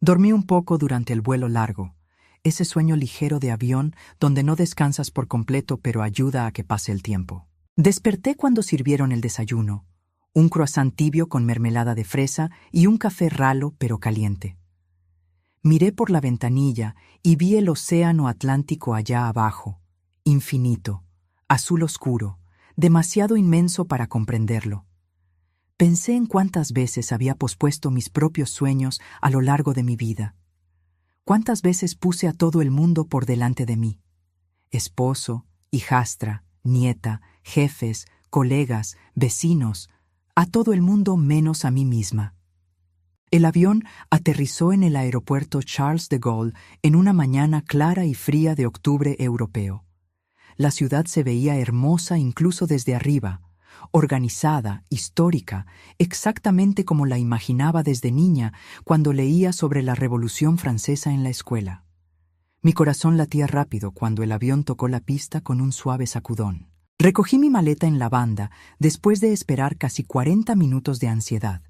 S1: Dormí un poco durante el vuelo largo, ese sueño ligero de avión donde no descansas por completo pero ayuda a que pase el tiempo. Desperté cuando sirvieron el desayuno, un croissant tibio con mermelada de fresa y un café ralo pero caliente. Miré por la ventanilla y vi el océano Atlántico allá abajo, infinito, azul oscuro, demasiado inmenso para comprenderlo. Pensé en cuántas veces había pospuesto mis propios sueños a lo largo de mi vida. Cuántas veces puse a todo el mundo por delante de mí. Esposo, hijastra, nieta, jefes, colegas, vecinos, a todo el mundo menos a mí misma. El avión aterrizó en el aeropuerto Charles de Gaulle en una mañana clara y fría de octubre europeo. La ciudad se veía hermosa incluso desde arriba, organizada, histórica, exactamente como la imaginaba desde niña cuando leía sobre la Revolución Francesa en la escuela. Mi corazón latía rápido cuando el avión tocó la pista con un suave sacudón. Recogí mi maleta en la banda después de esperar casi 40 minutos de ansiedad.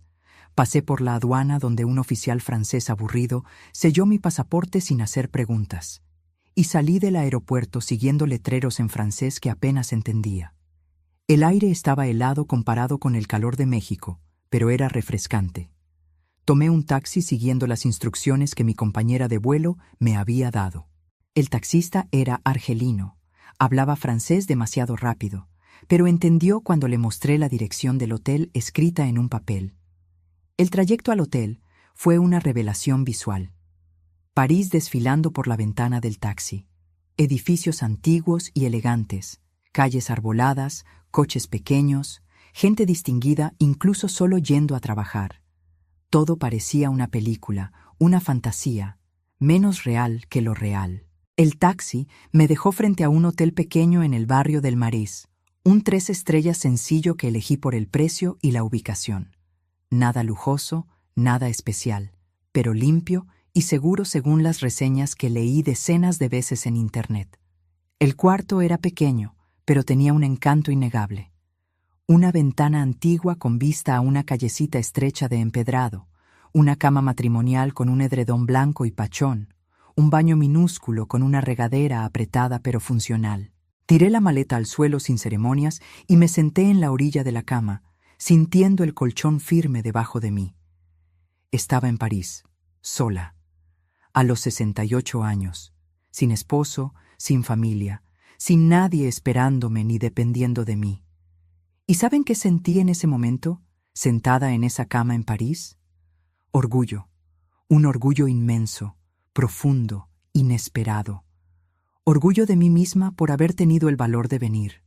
S1: Pasé por la aduana donde un oficial francés aburrido selló mi pasaporte sin hacer preguntas. Y salí del aeropuerto siguiendo letreros en francés que apenas entendía. El aire estaba helado comparado con el calor de México, pero era refrescante. Tomé un taxi siguiendo las instrucciones que mi compañera de vuelo me había dado. El taxista era argelino. Hablaba francés demasiado rápido, pero entendió cuando le mostré la dirección del hotel escrita en un papel. El trayecto al hotel fue una revelación visual. París desfilando por la ventana del taxi. Edificios antiguos y elegantes, calles arboladas, coches pequeños, gente distinguida incluso solo yendo a trabajar. Todo parecía una película, una fantasía, menos real que lo real. El taxi me dejó frente a un hotel pequeño en el barrio del Marais, un 3 estrellas sencillo que elegí por el precio y la ubicación. Nada lujoso, nada especial, pero limpio y seguro según las reseñas que leí decenas de veces en Internet. El cuarto era pequeño, pero tenía un encanto innegable. Una ventana antigua con vista a una callecita estrecha de empedrado, una cama matrimonial con un edredón blanco y pachón, un baño minúsculo con una regadera apretada pero funcional. Tiré la maleta al suelo sin ceremonias y me senté en la orilla de la cama, sintiendo el colchón firme debajo de mí. Estaba en París, sola, a los 68 años, sin esposo, sin familia, sin nadie esperándome ni dependiendo de mí. ¿Y saben qué sentí en ese momento, sentada en esa cama en París? Orgullo, un orgullo inmenso, profundo, inesperado. Orgullo de mí misma por haber tenido el valor de venir,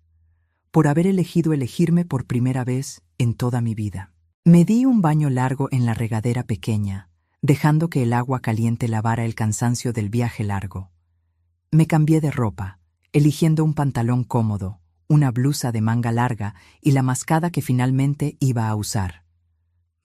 S1: por haber elegido elegirme por primera vez en toda mi vida. Me di un baño largo en la regadera pequeña, dejando que el agua caliente lavara el cansancio del viaje largo. Me cambié de ropa, eligiendo un pantalón cómodo, una blusa de manga larga y la mascada que finalmente iba a usar.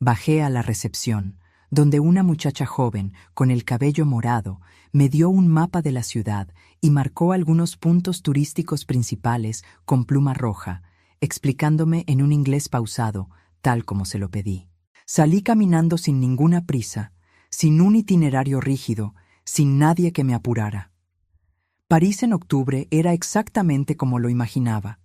S1: Bajé a la recepción, donde una muchacha joven, con el cabello morado, me dio un mapa de la ciudad y marcó algunos puntos turísticos principales con pluma roja, explicándome en un inglés pausado, tal como se lo pedí. Salí caminando sin ninguna prisa, sin un itinerario rígido, sin nadie que me apurara. París en octubre era exactamente como lo imaginaba.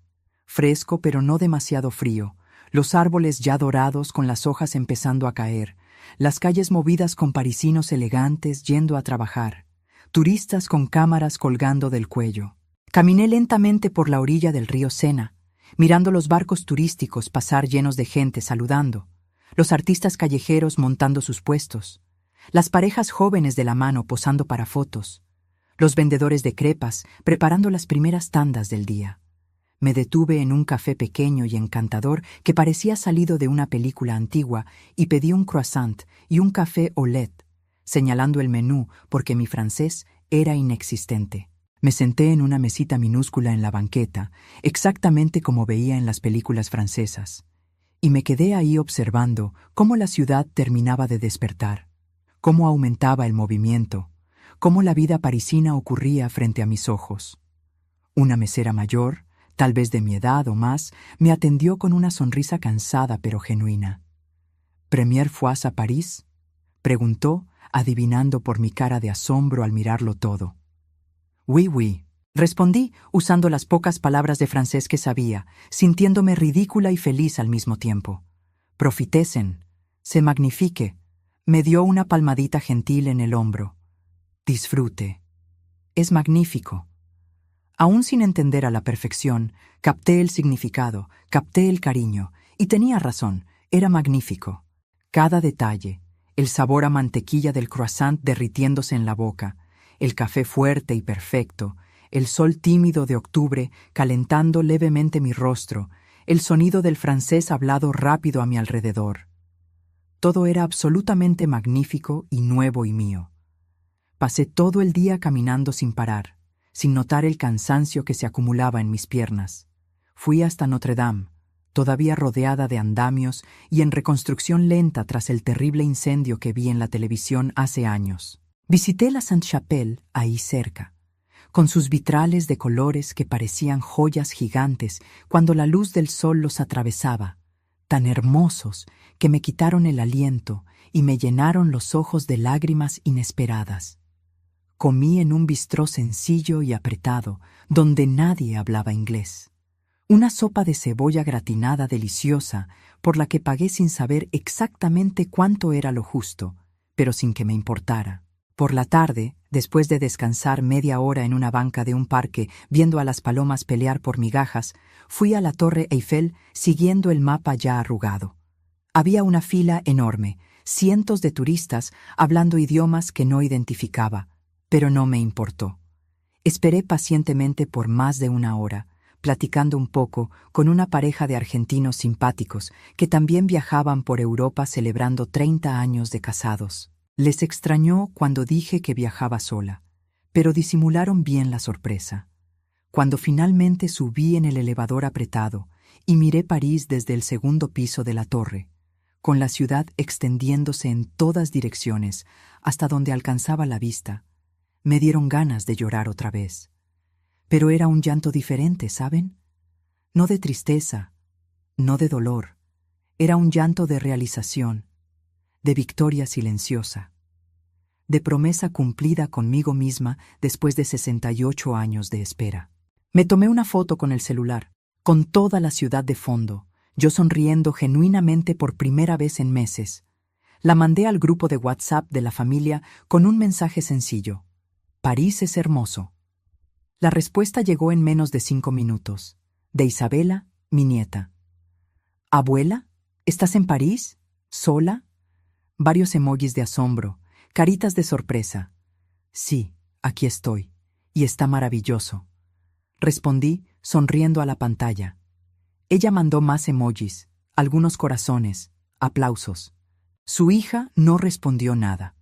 S1: Fresco pero no demasiado frío, los árboles ya dorados con las hojas empezando a caer, las calles movidas con parisinos elegantes yendo a trabajar, turistas con cámaras colgando del cuello. Caminé lentamente por la orilla del río Sena, mirando los barcos turísticos pasar llenos de gente saludando, los artistas callejeros montando sus puestos, las parejas jóvenes de la mano posando para fotos, los vendedores de crepas preparando las primeras tandas del día. Me detuve en un café pequeño y encantador que parecía salido de una película antigua y pedí un croissant y un café au lait, señalando el menú porque mi francés era inexistente. Me senté en una mesita minúscula en la banqueta, exactamente como veía en las películas francesas, y me quedé ahí observando cómo la ciudad terminaba de despertar, cómo aumentaba el movimiento, cómo la vida parisina ocurría frente a mis ojos. Una mesera mayor, tal vez de mi edad o más, me atendió con una sonrisa cansada pero genuina. «¿Première fois à París?», preguntó, adivinando por mi cara de asombro al mirarlo todo. «Oui, oui», respondí, usando las pocas palabras de francés que sabía, sintiéndome ridícula y feliz al mismo tiempo. «Profitesen, c'est magnifique», me dio una palmadita gentil en el hombro. «Disfrute. Es magnífico». Aún sin entender a la perfección, capté el significado, capté el cariño, y tenía razón, era magnífico. Cada detalle, el sabor a mantequilla del croissant derritiéndose en la boca, el café fuerte y perfecto, el sol tímido de octubre calentando levemente mi rostro, el sonido del francés hablado rápido a mi alrededor. Todo era absolutamente magnífico y nuevo y mío. Pasé todo el día caminando sin parar, sin notar el cansancio que se acumulaba en mis piernas. Fui hasta Notre Dame, todavía rodeada de andamios y en reconstrucción lenta tras el terrible incendio que vi en la televisión hace años. Visité la Sainte-Chapelle ahí cerca, con sus vitrales de colores que parecían joyas gigantes cuando la luz del sol los atravesaba, tan hermosos que me quitaron el aliento y me llenaron los ojos de lágrimas inesperadas. Comí en un bistró sencillo y apretado, donde nadie hablaba inglés. Una sopa de cebolla gratinada deliciosa, por la que pagué sin saber exactamente cuánto era lo justo, pero sin que me importara. Por la tarde, después de descansar media hora en una banca de un parque viendo a las palomas pelear por migajas, fui a la Torre Eiffel siguiendo el mapa ya arrugado. Había una fila enorme, cientos de turistas hablando idiomas que no identificaba, pero no me importó. Esperé pacientemente por más de una hora, platicando un poco con una pareja de argentinos simpáticos que también viajaban por Europa celebrando 30 años de casados. Les extrañó cuando dije que viajaba sola, pero disimularon bien la sorpresa. Cuando finalmente subí en el elevador apretado y miré París desde el segundo piso de la torre, con la ciudad extendiéndose en todas direcciones hasta donde alcanzaba la vista, me dieron ganas de llorar otra vez. Pero era un llanto diferente, ¿saben? No de tristeza, no de dolor. Era un llanto de realización, de victoria silenciosa, de promesa cumplida conmigo misma después de 68 años de espera. Me tomé una foto con el celular, con toda la ciudad de fondo, yo sonriendo genuinamente por primera vez en meses. La mandé al grupo de WhatsApp de la familia con un mensaje sencillo: París es hermoso. La respuesta llegó en menos de 5 minutos, de Isabela, mi nieta. ¿Abuela? ¿Estás en París? ¿Sola? Varios emojis de asombro, caritas de sorpresa. Sí, aquí estoy, y está maravilloso. Respondí, sonriendo a la pantalla. Ella mandó más emojis, algunos corazones, aplausos. Su hija no respondió nada.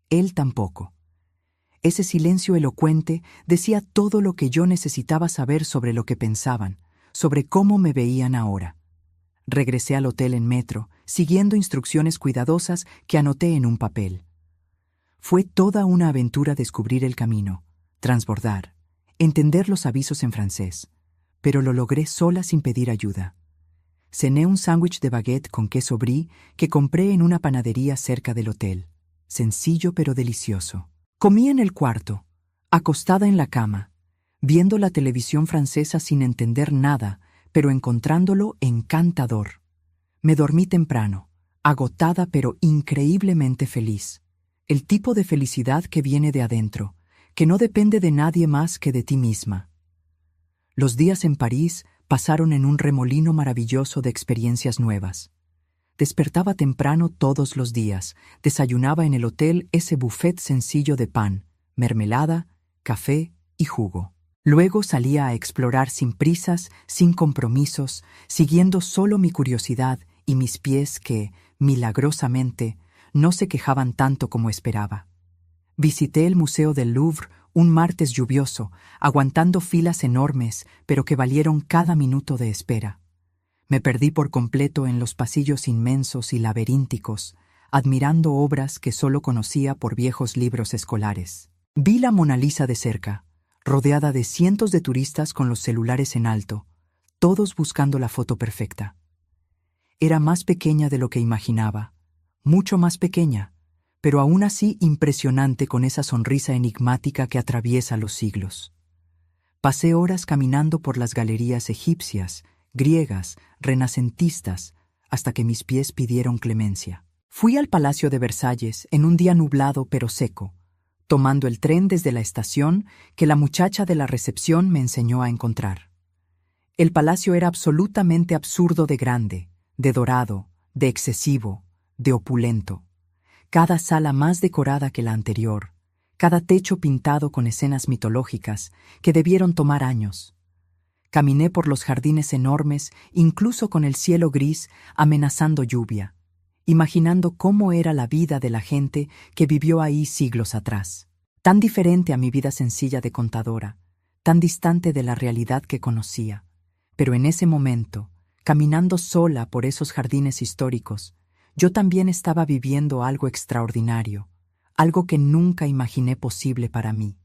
S1: Él tampoco. Ese silencio elocuente decía todo lo que yo necesitaba saber sobre lo que pensaban, sobre cómo me veían ahora. Regresé al hotel en metro, siguiendo instrucciones cuidadosas que anoté en un papel. Fue toda una aventura descubrir el camino, transbordar, entender los avisos en francés, pero lo logré sola sin pedir ayuda. Cené un sándwich de baguette con queso brie que compré en una panadería cerca del hotel, sencillo pero delicioso. Comí en el cuarto, acostada en la cama, viendo la televisión francesa sin entender nada, pero encontrándolo encantador. Me dormí temprano, agotada pero increíblemente feliz. El tipo de felicidad que viene de adentro, que no depende de nadie más que de ti misma. Los días en París pasaron en un remolino maravilloso de experiencias nuevas. Despertaba temprano todos los días, desayunaba en el hotel ese buffet sencillo de pan, mermelada, café y jugo. Luego salía a explorar sin prisas, sin compromisos, siguiendo solo mi curiosidad y mis pies que, milagrosamente, no se quejaban tanto como esperaba. Visité el Museo del Louvre un martes lluvioso, aguantando filas enormes, pero que valieron cada minuto de espera. Me perdí por completo en los pasillos inmensos y laberínticos, admirando obras que solo conocía por viejos libros escolares. Vi la Mona Lisa de cerca, rodeada de cientos de turistas con los celulares en alto, todos buscando la foto perfecta. Era más pequeña de lo que imaginaba, mucho más pequeña, pero aún así impresionante con esa sonrisa enigmática que atraviesa los siglos. Pasé horas caminando por las galerías egipcias, griegas, renacentistas, hasta que mis pies pidieron clemencia. Fui al Palacio de Versalles en un día nublado pero seco, tomando el tren desde la estación que la muchacha de la recepción me enseñó a encontrar. El palacio era absolutamente absurdo de grande, de dorado, de excesivo, de opulento. Cada sala más decorada que la anterior, cada techo pintado con escenas mitológicas que debieron tomar años. Caminé por los jardines enormes, incluso con el cielo gris amenazando lluvia, imaginando cómo era la vida de la gente que vivió ahí siglos atrás. Tan diferente a mi vida sencilla de contadora, tan distante de la realidad que conocía. Pero en ese momento, caminando sola por esos jardines históricos, yo también estaba viviendo algo extraordinario, algo que nunca imaginé posible para mí.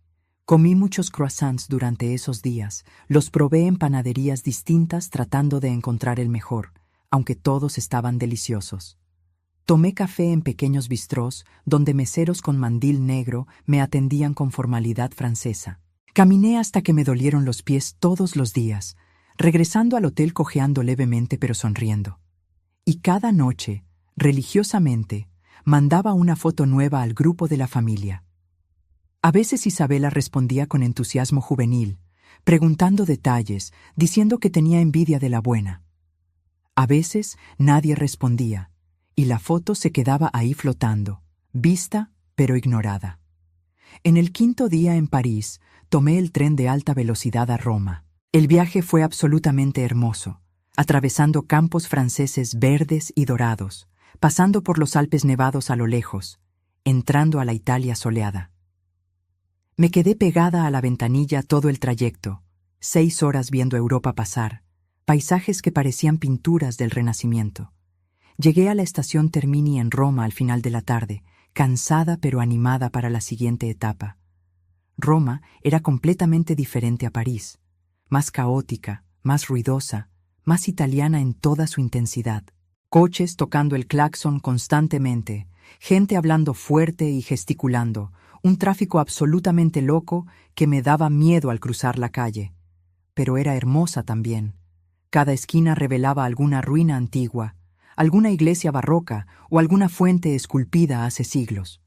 S1: Comí muchos croissants durante esos días, los probé en panaderías distintas tratando de encontrar el mejor, aunque todos estaban deliciosos. Tomé café en pequeños bistrós donde meseros con mandil negro me atendían con formalidad francesa. Caminé hasta que me dolieron los pies todos los días, regresando al hotel cojeando levemente pero sonriendo. Y cada noche, religiosamente, mandaba una foto nueva al grupo de la familia. A veces Isabela respondía con entusiasmo juvenil, preguntando detalles, diciendo que tenía envidia de la buena. A veces nadie respondía, y la foto se quedaba ahí flotando, vista pero ignorada. En el quinto día en París, tomé el tren de alta velocidad a Roma. El viaje fue absolutamente hermoso, atravesando campos franceses verdes y dorados, pasando por los Alpes nevados a lo lejos, entrando a la Italia soleada. Me quedé pegada a la ventanilla todo el trayecto, 6 horas viendo Europa pasar, paisajes que parecían pinturas del Renacimiento. Llegué a la estación Termini en Roma al final de la tarde, cansada pero animada para la siguiente etapa. Roma era completamente diferente a París, más caótica, más ruidosa, más italiana en toda su intensidad. Coches tocando el claxon constantemente, gente hablando fuerte y gesticulando, un tráfico absolutamente loco que me daba miedo al cruzar la calle. Pero era hermosa también. Cada esquina revelaba alguna ruina antigua, alguna iglesia barroca o alguna fuente esculpida hace siglos.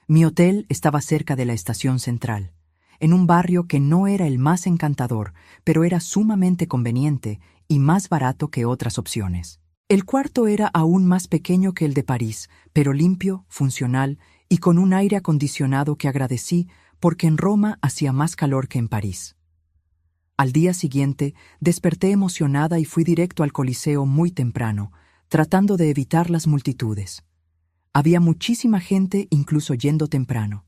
S1: Mi hotel estaba cerca de la estación central, en un barrio que no era el más encantador, pero era sumamente conveniente y más barato que otras opciones. El cuarto era aún más pequeño que el de París, pero limpio, funcional y con un aire acondicionado que agradecí porque en Roma hacía más calor que en París. Al día siguiente, desperté emocionada y fui directo al Coliseo muy temprano, tratando de evitar las multitudes. Había muchísima gente incluso yendo temprano.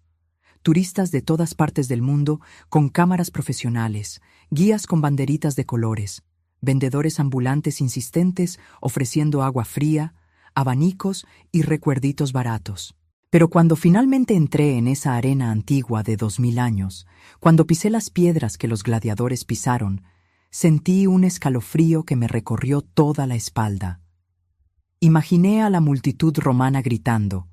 S1: Turistas de todas partes del mundo con cámaras profesionales, guías con banderitas de colores, vendedores ambulantes insistentes ofreciendo agua fría, abanicos y recuerditos baratos. Pero cuando finalmente entré en esa arena antigua de 2000 años, cuando pisé las piedras que los gladiadores pisaron, sentí un escalofrío que me recorrió toda la espalda. Imaginé a la multitud romana gritando,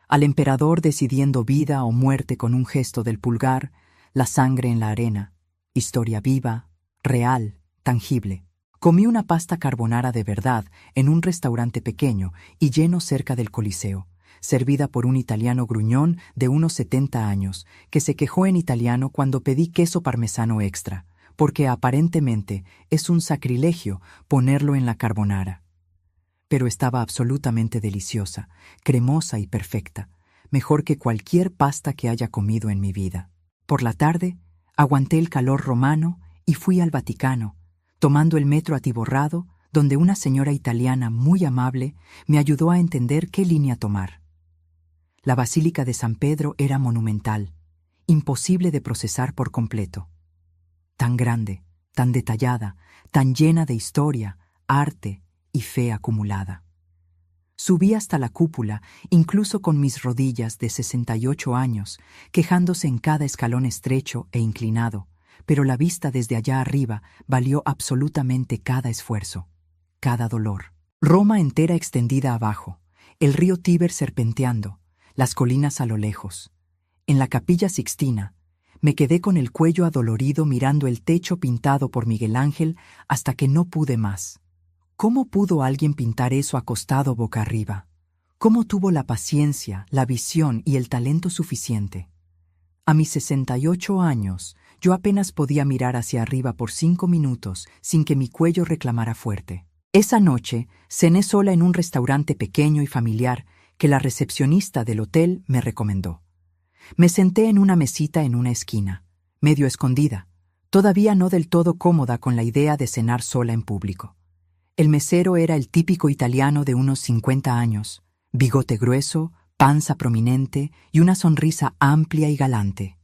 S1: al emperador decidiendo vida o muerte con un gesto del pulgar, la sangre en la arena, historia viva, real, tangible. Comí una pasta carbonara de verdad en un restaurante pequeño y lleno cerca del Coliseo, servida por un italiano gruñón de unos 70 años, que se quejó en italiano cuando pedí queso parmesano extra, porque aparentemente es un sacrilegio ponerlo en la carbonara. Pero estaba absolutamente deliciosa, cremosa y perfecta, mejor que cualquier pasta que haya comido en mi vida. Por la tarde, aguanté el calor romano y fui al Vaticano, tomando el metro atiborrado, donde una señora italiana muy amable me ayudó a entender qué línea tomar. La Basílica de San Pedro era monumental, imposible de procesar por completo. Tan grande, tan detallada, tan llena de historia, arte y fe acumulada. Subí hasta la cúpula, incluso con mis rodillas de 68 años, quejándose en cada escalón estrecho e inclinado, pero la vista desde allá arriba valió absolutamente cada esfuerzo, cada dolor. Roma entera extendida abajo, el río Tíber serpenteando, las colinas a lo lejos. En la Capilla Sixtina, me quedé con el cuello adolorido mirando el techo pintado por Miguel Ángel hasta que no pude más. ¿Cómo pudo alguien pintar eso acostado boca arriba? ¿Cómo tuvo la paciencia, la visión y el talento suficiente? A mis 68 años, yo apenas podía mirar hacia arriba por 5 minutos sin que mi cuello reclamara fuerte. Esa noche, cené sola en un restaurante pequeño y familiar que la recepcionista del hotel me recomendó. Me senté en una mesita en una esquina, medio escondida, todavía no del todo cómoda con la idea de cenar sola en público. El mesero era el típico italiano de unos 50 años, bigote grueso, panza prominente y una sonrisa amplia y galante.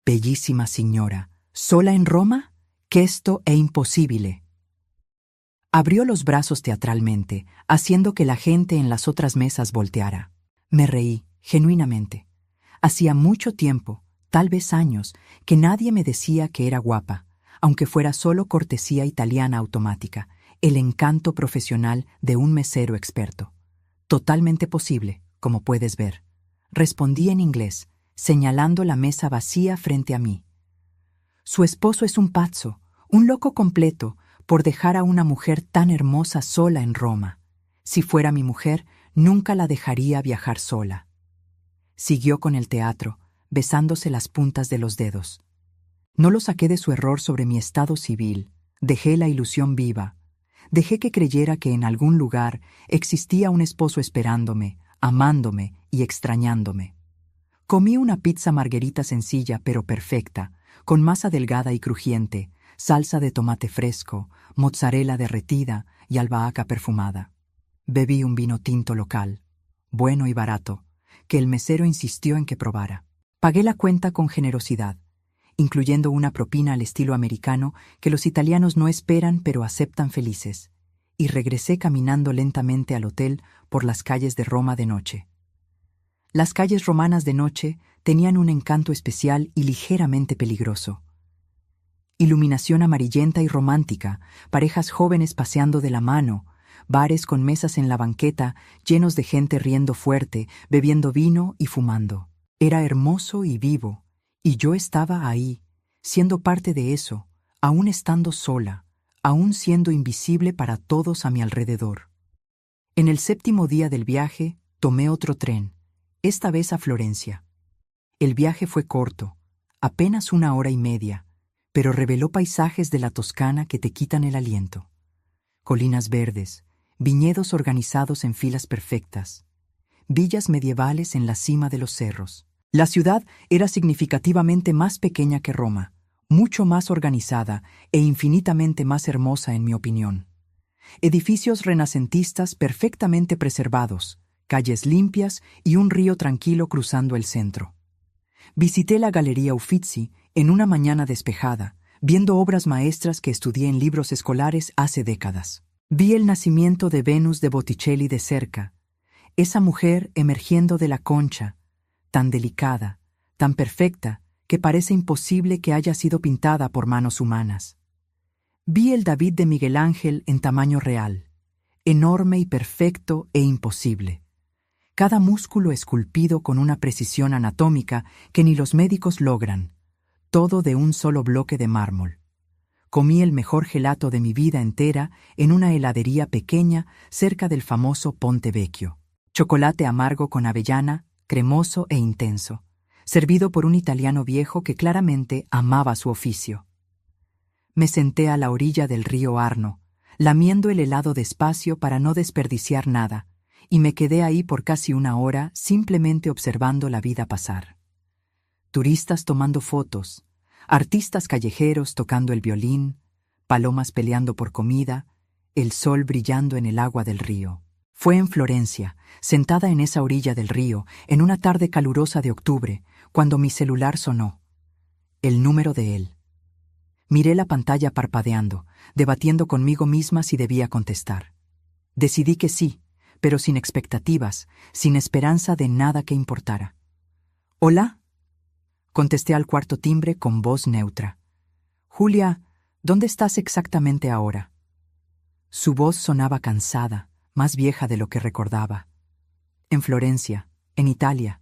S1: «Bellísima signora, ¿sola en Roma? Questo è impossibile». Abrió los brazos teatralmente, haciendo que la gente en las otras mesas volteara. Me reí, genuinamente. Hacía mucho tiempo, tal vez años, que nadie me decía que era guapa, aunque fuera solo cortesía italiana automática, el encanto profesional de un mesero experto. Totalmente posible, como puedes ver. Respondí en inglés, señalando la mesa vacía frente a mí. Su esposo es un pazzo, un loco completo, por dejar a una mujer tan hermosa sola en Roma. Si fuera mi mujer, nunca la dejaría viajar sola. Siguió con el teatro, besándose las puntas de los dedos. No lo saqué de su error sobre mi estado civil. Dejé la ilusión viva. Dejé que creyera que en algún lugar existía un esposo esperándome, amándome y extrañándome. Comí una pizza margherita sencilla pero perfecta, con masa delgada y crujiente, salsa de tomate fresco, mozzarella derretida y albahaca perfumada. Bebí un vino tinto local, bueno y barato, que el mesero insistió en que probara. Pagué la cuenta con generosidad, incluyendo una propina al estilo americano que los italianos no esperan pero aceptan felices, y regresé caminando lentamente al hotel por las calles de Roma de noche. Las calles romanas de noche tenían un encanto especial y ligeramente peligroso. Iluminación amarillenta y romántica, parejas jóvenes paseando de la mano, bares con mesas en la banqueta llenos de gente riendo fuerte, bebiendo vino y fumando. Era hermoso y vivo, y yo estaba ahí, siendo parte de eso, aún estando sola, aún siendo invisible para todos a mi alrededor. En el 7º día del viaje, tomé otro tren, esta vez a Florencia. El viaje fue corto, apenas 1 hora y media, pero reveló paisajes de la Toscana que te quitan el aliento. Colinas verdes, viñedos organizados en filas perfectas, villas medievales en la cima de los cerros. La ciudad era significativamente más pequeña que Roma, mucho más organizada e infinitamente más hermosa en mi opinión. Edificios renacentistas perfectamente preservados, calles limpias y un río tranquilo cruzando el centro. Visité la Galería Uffizi en una mañana despejada, viendo obras maestras que estudié en libros escolares hace décadas. Vi el nacimiento de Venus de Botticelli de cerca, esa mujer emergiendo de la concha, tan delicada, tan perfecta, que parece imposible que haya sido pintada por manos humanas. Vi el David de Miguel Ángel en tamaño real, enorme y perfecto e imposible. Cada músculo esculpido con una precisión anatómica que ni los médicos logran, todo de un solo bloque de mármol. Comí el mejor gelato de mi vida entera en una heladería pequeña cerca del famoso Ponte Vecchio. Chocolate amargo con avellana, cremoso e intenso, servido por un italiano viejo que claramente amaba su oficio. Me senté a la orilla del río Arno, lamiendo el helado despacio para no desperdiciar nada, y me quedé ahí por casi 1 hora simplemente observando la vida pasar. Turistas tomando fotos, artistas callejeros tocando el violín, palomas peleando por comida, el sol brillando en el agua del río. Fue en Florencia, sentada en esa orilla del río, en una tarde calurosa de octubre, cuando mi celular sonó. El número de él. Miré la pantalla parpadeando, debatiendo conmigo misma si debía contestar. Decidí que sí, pero sin expectativas, sin esperanza de nada que importara. «¿Hola?» Contesté al cuarto timbre con voz neutra. «Julia, ¿dónde estás exactamente ahora?» Su voz sonaba cansada, más vieja de lo que recordaba. «En Florencia, en Italia».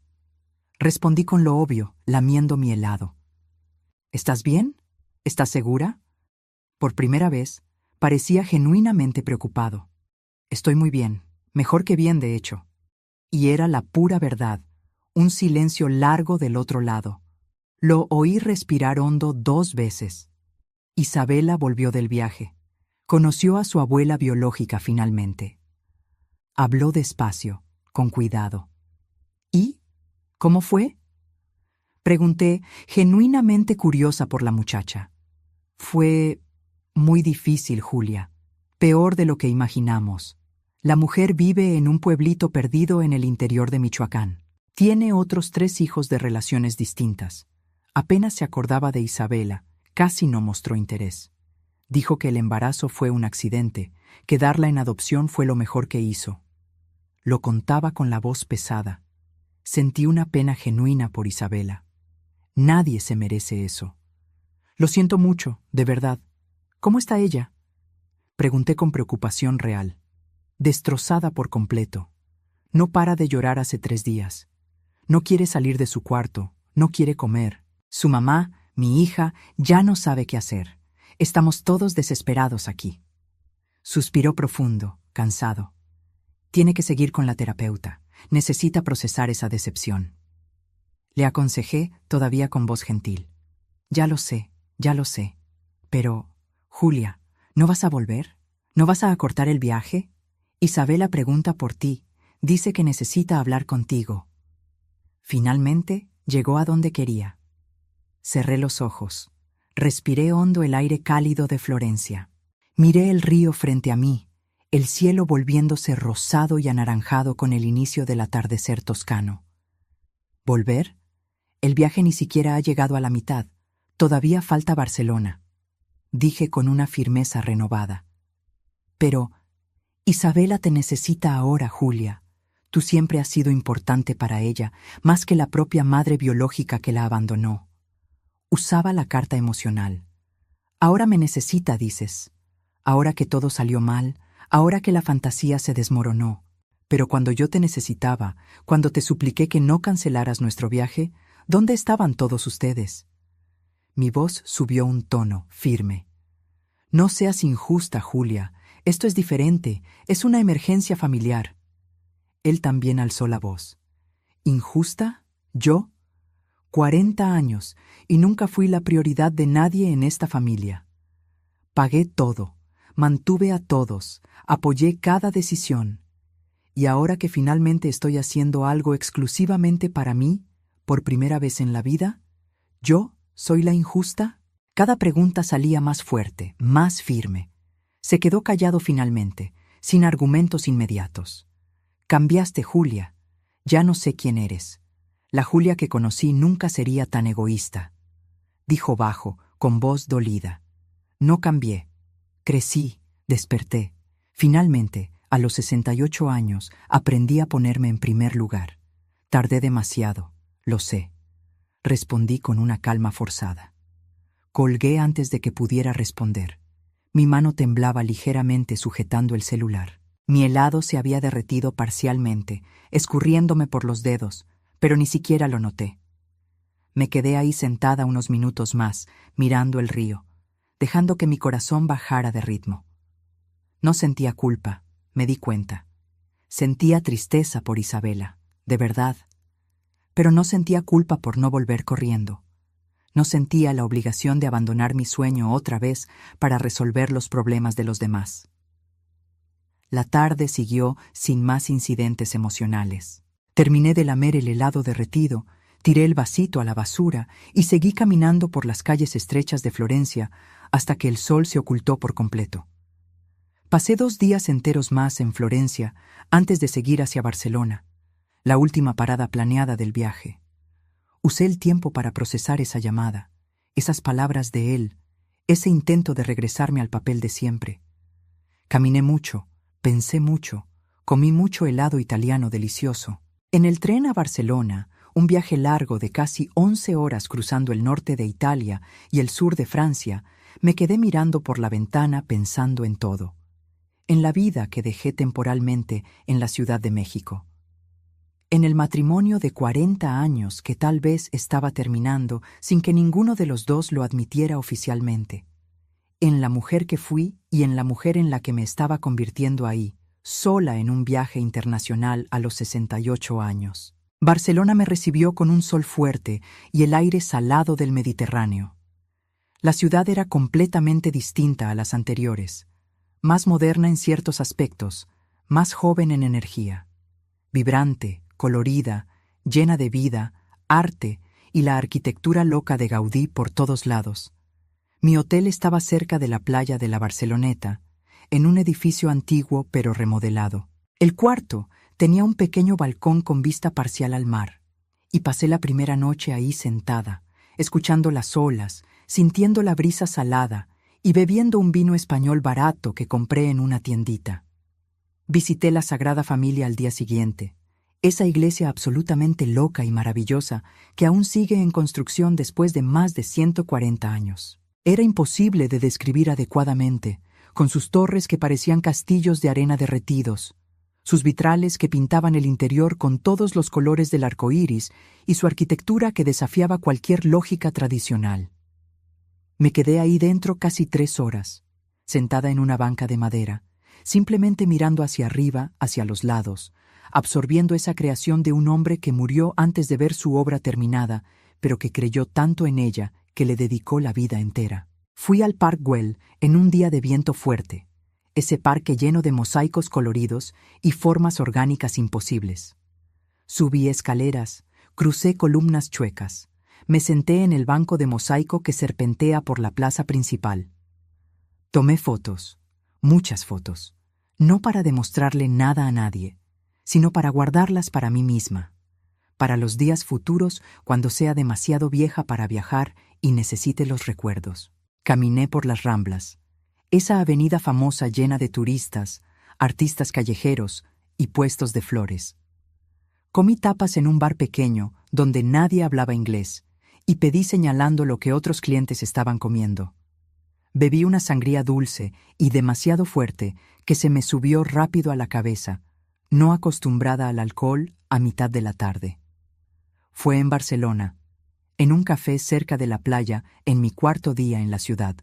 S1: Respondí con lo obvio, lamiendo mi helado. «¿Estás bien? ¿Estás segura?» Por primera vez, parecía genuinamente preocupado. «Estoy muy bien, mejor que bien, de hecho». Y era la pura verdad, un silencio largo del otro lado, Lo oí respirar hondo 2 veces. Isabela volvió del viaje. Conoció a su abuela biológica finalmente. Habló despacio, con cuidado. ¿Y? ¿Cómo fue? Pregunté, genuinamente curiosa por la muchacha. Fue muy difícil, Julia. Peor de lo que imaginamos. La mujer vive en un pueblito perdido en el interior de Michoacán. Tiene otros 3 hijos de relaciones distintas. Apenas se acordaba de Isabela, casi no mostró interés. Dijo que el embarazo fue un accidente, que darla en adopción fue lo mejor que hizo. Lo contaba con la voz pesada. Sentí una pena genuina por Isabela. Nadie se merece eso. Lo siento mucho, de verdad. ¿Cómo está ella? Pregunté con preocupación real. Destrozada por completo. No para de llorar hace 3 días. No quiere salir de su cuarto, no quiere comer. Su mamá, mi hija, ya no sabe qué hacer. Estamos todos desesperados aquí. Suspiró profundo, cansado. Tiene que seguir con la terapeuta. Necesita procesar esa decepción. Le aconsejé, todavía con voz gentil. Ya lo sé. Pero, Julia, ¿no vas a volver? ¿No vas a acortar el viaje? Isabela pregunta por ti. Dice que necesita hablar contigo. Finalmente, llegó a donde quería. Cerré los ojos. Respiré hondo el aire cálido de Florencia. Miré el río frente a mí, el cielo volviéndose rosado y anaranjado con el inicio del atardecer toscano. ¿Volver? El viaje ni siquiera ha llegado a la mitad. Todavía falta Barcelona, dije con una firmeza renovada. Pero, Isabela te necesita ahora, Julia. Tú siempre has sido importante para ella, más que la propia madre biológica que la abandonó. Usaba la carta emocional. Ahora me necesita, dices. Ahora que todo salió mal, ahora que la fantasía se desmoronó. Pero cuando yo te necesitaba, cuando te supliqué que no cancelaras nuestro viaje, ¿dónde estaban todos ustedes? Mi voz subió un tono, firme. No seas injusta, Julia. Esto es diferente. Es una emergencia familiar. Él también alzó la voz. ¿Injusta? ¿Yo? 40 años, y nunca fui la prioridad de nadie en esta familia. Pagué todo, mantuve a todos, apoyé cada decisión. Y ahora que finalmente estoy haciendo algo exclusivamente para mí, por primera vez en la vida, ¿yo soy la injusta? Cada pregunta salía más fuerte, más firme. Se quedó callado finalmente, sin argumentos inmediatos. Cambiaste, Julia. Ya no sé quién eres. La Julia que conocí nunca sería tan egoísta. Dijo bajo, con voz dolida. No cambié. Crecí, desperté. Finalmente, a los 68 años, aprendí a ponerme en primer lugar. Tardé demasiado, lo sé. Respondí con una calma forzada. Colgué antes de que pudiera responder. Mi mano temblaba ligeramente sujetando el celular. Mi helado se había derretido parcialmente, escurriéndome por los dedos, pero ni siquiera lo noté. Me quedé ahí sentada unos minutos más, mirando el río, dejando que mi corazón bajara de ritmo. No sentía culpa, me di cuenta. Sentía tristeza por Isabela, de verdad. Pero no sentía culpa por no volver corriendo. No sentía la obligación de abandonar mi sueño otra vez para resolver los problemas de los demás. La tarde siguió sin más incidentes emocionales. Terminé de lamer el helado derretido, tiré el vasito a la basura y seguí caminando por las calles estrechas de Florencia hasta que el sol se ocultó por completo. Pasé 2 días enteros más en Florencia antes de seguir hacia Barcelona, la última parada planeada del viaje. Usé el tiempo para procesar esa llamada, esas palabras de él, ese intento de regresarme al papel de siempre. Caminé mucho, pensé mucho, comí mucho helado italiano delicioso. En el tren a Barcelona, un viaje largo de casi 11 horas cruzando el norte de Italia y el sur de Francia, me quedé mirando por la ventana pensando en todo. En la vida que dejé temporalmente en la Ciudad de México. En el matrimonio de 40 años que tal vez estaba terminando sin que ninguno de los dos lo admitiera oficialmente. En la mujer que fui y en la mujer en la que me estaba convirtiendo ahí, sola en un viaje internacional a los 68 años. Barcelona me recibió con un sol fuerte y el aire salado del Mediterráneo. La ciudad era completamente distinta a las anteriores, más moderna en ciertos aspectos, más joven en energía, vibrante, colorida, llena de vida, arte y la arquitectura loca de Gaudí por todos lados. Mi hotel estaba cerca de la playa de la Barceloneta, en un edificio antiguo pero remodelado. El cuarto tenía un pequeño balcón con vista parcial al mar, y pasé la primera noche ahí sentada, escuchando las olas, sintiendo la brisa salada y bebiendo un vino español barato que compré en una tiendita. Visité la Sagrada Familia al día siguiente, esa iglesia absolutamente loca y maravillosa que aún sigue en construcción después de más de 140 años. Era imposible de describir adecuadamente, con sus torres que parecían castillos de arena derretidos, sus vitrales que pintaban el interior con todos los colores del arco iris y su arquitectura que desafiaba cualquier lógica tradicional. Me quedé ahí dentro casi 3 horas, sentada en una banca de madera, simplemente mirando hacia arriba, hacia los lados, absorbiendo esa creación de un hombre que murió antes de ver su obra terminada, pero que creyó tanto en ella que le dedicó la vida entera. Fui al Park Güell en un día de viento fuerte, ese parque lleno de mosaicos coloridos y formas orgánicas imposibles. Subí escaleras, crucé columnas chuecas, me senté en el banco de mosaico que serpentea por la plaza principal. Tomé fotos, muchas fotos, no para demostrarle nada a nadie, sino para guardarlas para mí misma, para los días futuros cuando sea demasiado vieja para viajar y necesite los recuerdos. Caminé por las Ramblas, esa avenida famosa llena de turistas, artistas callejeros y puestos de flores. Comí tapas en un bar pequeño donde nadie hablaba inglés y pedí señalando lo que otros clientes estaban comiendo. Bebí una sangría dulce y demasiado fuerte que se me subió rápido a la cabeza, no acostumbrada al alcohol a mitad de la tarde. Fue en Barcelona, en un café cerca de la playa, en mi 4º día en la ciudad,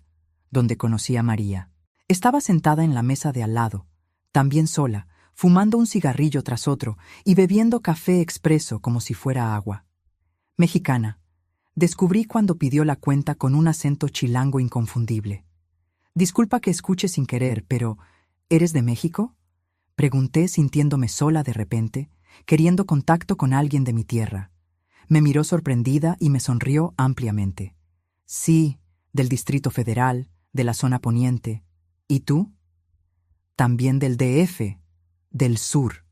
S1: donde conocí a María. Estaba sentada en la mesa de al lado, también sola, fumando un cigarrillo tras otro y bebiendo café expreso como si fuera agua. Mexicana, descubrí cuando pidió la cuenta con un acento chilango inconfundible. Disculpa que escuche sin querer, pero ¿eres de México?, pregunté sintiéndome sola de repente, queriendo contacto con alguien de mi tierra. Me miró sorprendida y me sonrió ampliamente. Sí, del Distrito Federal, de la zona poniente. ¿Y tú? También del DF, del sur.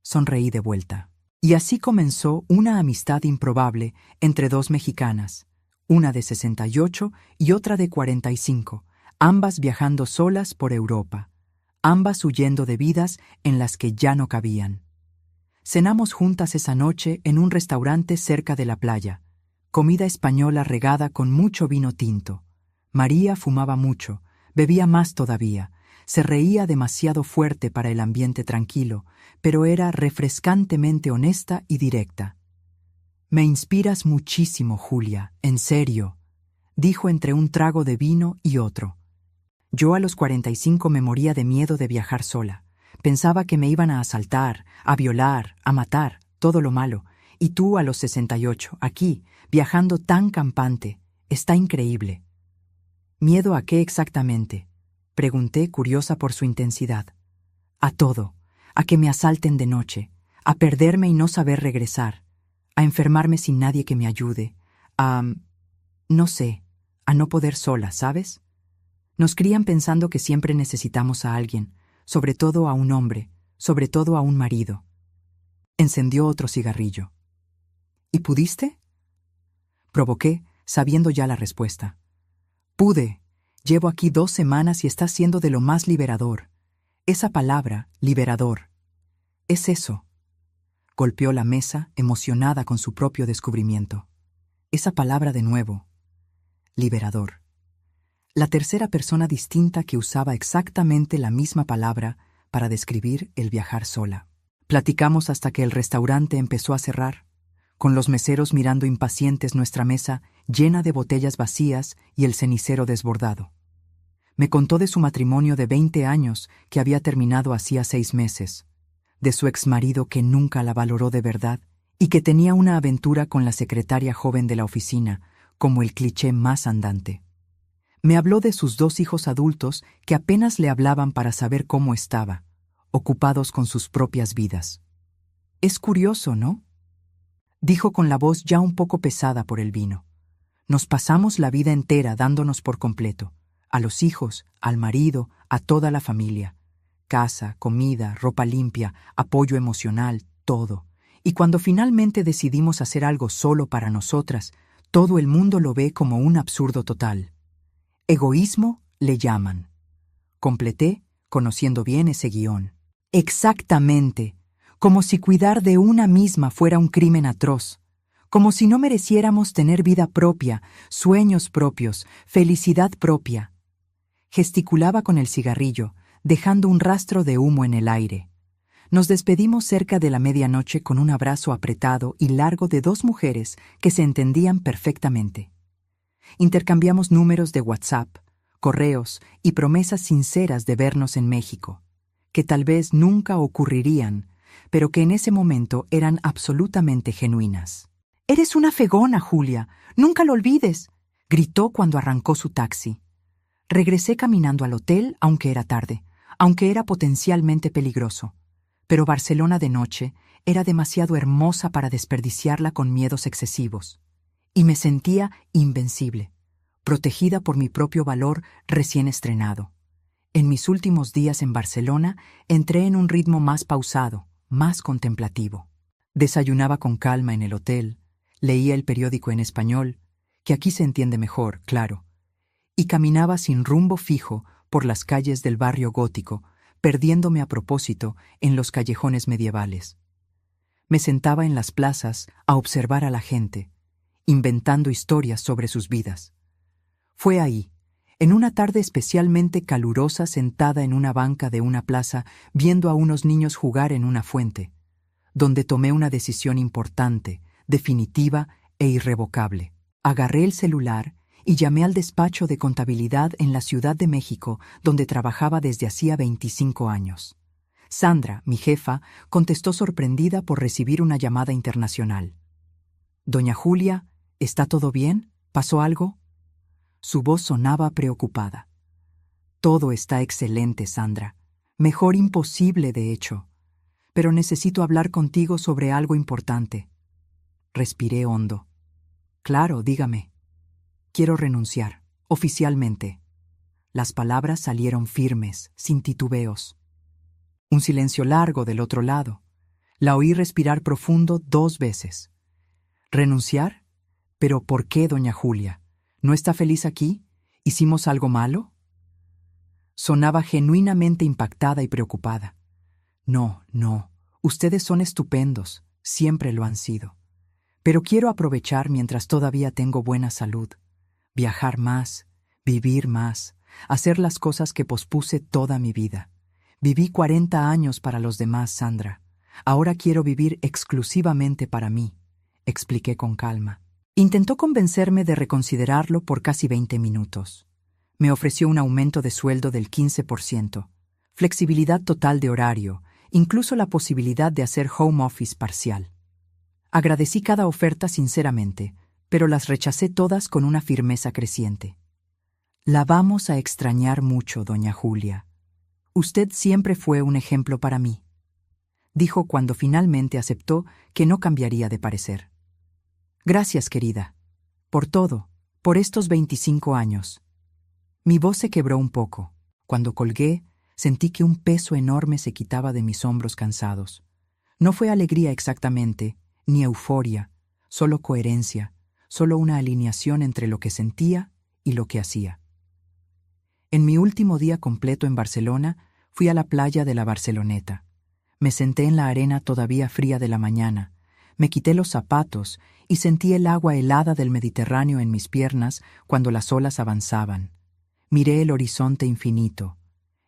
S1: Sonreí de vuelta. Y así comenzó una amistad improbable entre 2 mexicanas, una de 68 y otra de 45, ambas viajando solas por Europa, ambas huyendo de vidas en las que ya no cabían. Cenamos juntas esa noche en un restaurante cerca de la playa, comida española regada con mucho vino tinto. María fumaba mucho, bebía más todavía, se reía demasiado fuerte para el ambiente tranquilo, pero era refrescantemente honesta y directa. «Me inspiras muchísimo, Julia, en serio», dijo entre un trago de vino y otro. Yo a los 45 me moría de miedo de viajar sola. Pensaba que me iban a asaltar, a violar, a matar, todo lo malo. Y tú a los 68, aquí, viajando tan campante. Está increíble. ¿Miedo a qué exactamente?, pregunté, curiosa por su intensidad. A todo, a que me asalten de noche, a perderme y no saber regresar, a enfermarme sin nadie que me ayude, no sé, a no poder sola, ¿sabes? Nos crían pensando que siempre necesitamos a alguien, sobre todo a un hombre, sobre todo a un marido. Encendió otro cigarrillo. ¿Y pudiste?, provoqué, sabiendo ya la respuesta. Pude. Llevo aquí 2 semanas y está siendo de lo más liberador. Esa palabra, liberador. Es eso. Golpeó la mesa, emocionada con su propio descubrimiento. Esa palabra de nuevo. Liberador. La tercera persona distinta que usaba exactamente la misma palabra para describir el viajar sola. Platicamos hasta que el restaurante empezó a cerrar, con los meseros mirando impacientes nuestra mesa llena de botellas vacías y el cenicero desbordado. Me contó de su matrimonio de 20 años que había terminado hacía 6 meses, de su exmarido que nunca la valoró de verdad y que tenía una aventura con la secretaria joven de la oficina, como el cliché más andante. Me habló de sus 2 hijos adultos que apenas le hablaban para saber cómo estaba, ocupados con sus propias vidas. Es curioso, ¿no? Dijo con la voz ya un poco pesada por el vino. Nos pasamos la vida entera dándonos por completo, a los hijos, al marido, a toda la familia. Casa, comida, ropa limpia, apoyo emocional, todo. Y cuando finalmente decidimos hacer algo solo para nosotras, todo el mundo lo ve como un absurdo total. Egoísmo le llaman. Completé, conociendo bien ese guión. Exactamente, como si cuidar de una misma fuera un crimen atroz, como si no mereciéramos tener vida propia, sueños propios, felicidad propia. Gesticulaba con el cigarrillo, dejando un rastro de humo en el aire. Nos despedimos cerca de la medianoche con un abrazo apretado y largo de 2 mujeres que se entendían perfectamente. Intercambiamos números de WhatsApp, correos y promesas sinceras de vernos en México, que tal vez nunca ocurrirían, pero que en ese momento eran absolutamente genuinas. «Eres una fegona, Julia, nunca lo olvides», gritó cuando arrancó su taxi. Regresé caminando al hotel, aunque era tarde, aunque era potencialmente peligroso. Pero Barcelona de noche era demasiado hermosa para desperdiciarla con miedos excesivos. Y me sentía invencible, protegida por mi propio valor recién estrenado. En mis últimos días en Barcelona entré en un ritmo más pausado, más contemplativo. Desayunaba con calma en el hotel, leía el periódico en español, que aquí se entiende mejor, claro, y caminaba sin rumbo fijo por las calles del barrio gótico, perdiéndome a propósito en los callejones medievales. Me sentaba en las plazas a observar a la gente, inventando historias sobre sus vidas. Fue ahí, en una tarde especialmente calurosa sentada en una banca de una plaza viendo a unos niños jugar en una fuente, donde tomé una decisión importante, definitiva e irrevocable. Agarré el celular y llamé al despacho de contabilidad en la Ciudad de México, donde trabajaba desde hacía 25 años. Sandra, mi jefa, contestó sorprendida por recibir una llamada internacional. «Doña Julia, ¿está todo bien? ¿Pasó algo?» Su voz sonaba preocupada. «Todo está excelente, Sandra. Mejor imposible, de hecho. Pero necesito hablar contigo sobre algo importante». Respiré hondo. «Claro, dígame». «Quiero renunciar, oficialmente». Las palabras salieron firmes, sin titubeos. Un silencio largo del otro lado. La oí respirar profundo 2 veces. «¿Renunciar? ¿Pero por qué, doña Julia? ¿No está feliz aquí? ¿Hicimos algo malo?» Sonaba genuinamente impactada y preocupada. «No, no, ustedes son estupendos, siempre lo han sido. Pero quiero aprovechar mientras todavía tengo buena salud. Viajar más, vivir más, hacer las cosas que pospuse toda mi vida. Viví 40 años para los demás, Sandra. Ahora quiero vivir exclusivamente para mí», expliqué con calma. Intentó convencerme de reconsiderarlo por casi 20 minutos. Me ofreció un aumento de sueldo del 15%, flexibilidad total de horario, incluso la posibilidad de hacer home office parcial. Agradecí cada oferta sinceramente, pero las rechacé todas con una firmeza creciente. «La vamos a extrañar mucho, doña Julia. Usted siempre fue un ejemplo para mí», dijo cuando finalmente aceptó que no cambiaría de parecer. «Gracias, querida. Por todo, por estos 25 años». Mi voz se quebró un poco. Cuando colgué, sentí que un peso enorme se quitaba de mis hombros cansados. No fue alegría exactamente, ni euforia, solo coherencia, solo una alineación entre lo que sentía y lo que hacía. En mi último día completo en Barcelona, fui a la playa de la Barceloneta. Me senté en la arena todavía fría de la mañana, me quité los zapatos y sentí el agua helada del Mediterráneo en mis piernas cuando las olas avanzaban. Miré el horizonte infinito,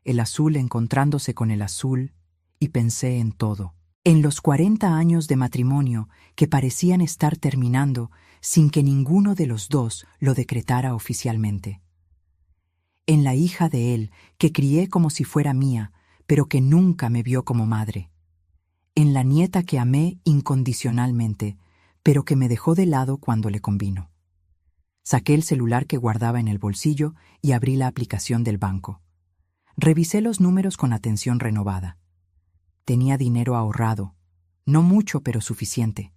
S1: el azul encontrándose con el azul, y pensé en todo. En los 40 años de matrimonio que parecían estar terminando sin que ninguno de los dos lo decretara oficialmente. En la hija de él, que crié como si fuera mía, pero que nunca me vio como madre. en la nieta que amé incondicionalmente, pero que me dejó de lado cuando le convino. Saqué el celular que guardaba en el bolsillo y abrí la aplicación del banco. Revisé los números con atención renovada. Tenía dinero ahorrado, no mucho pero suficiente.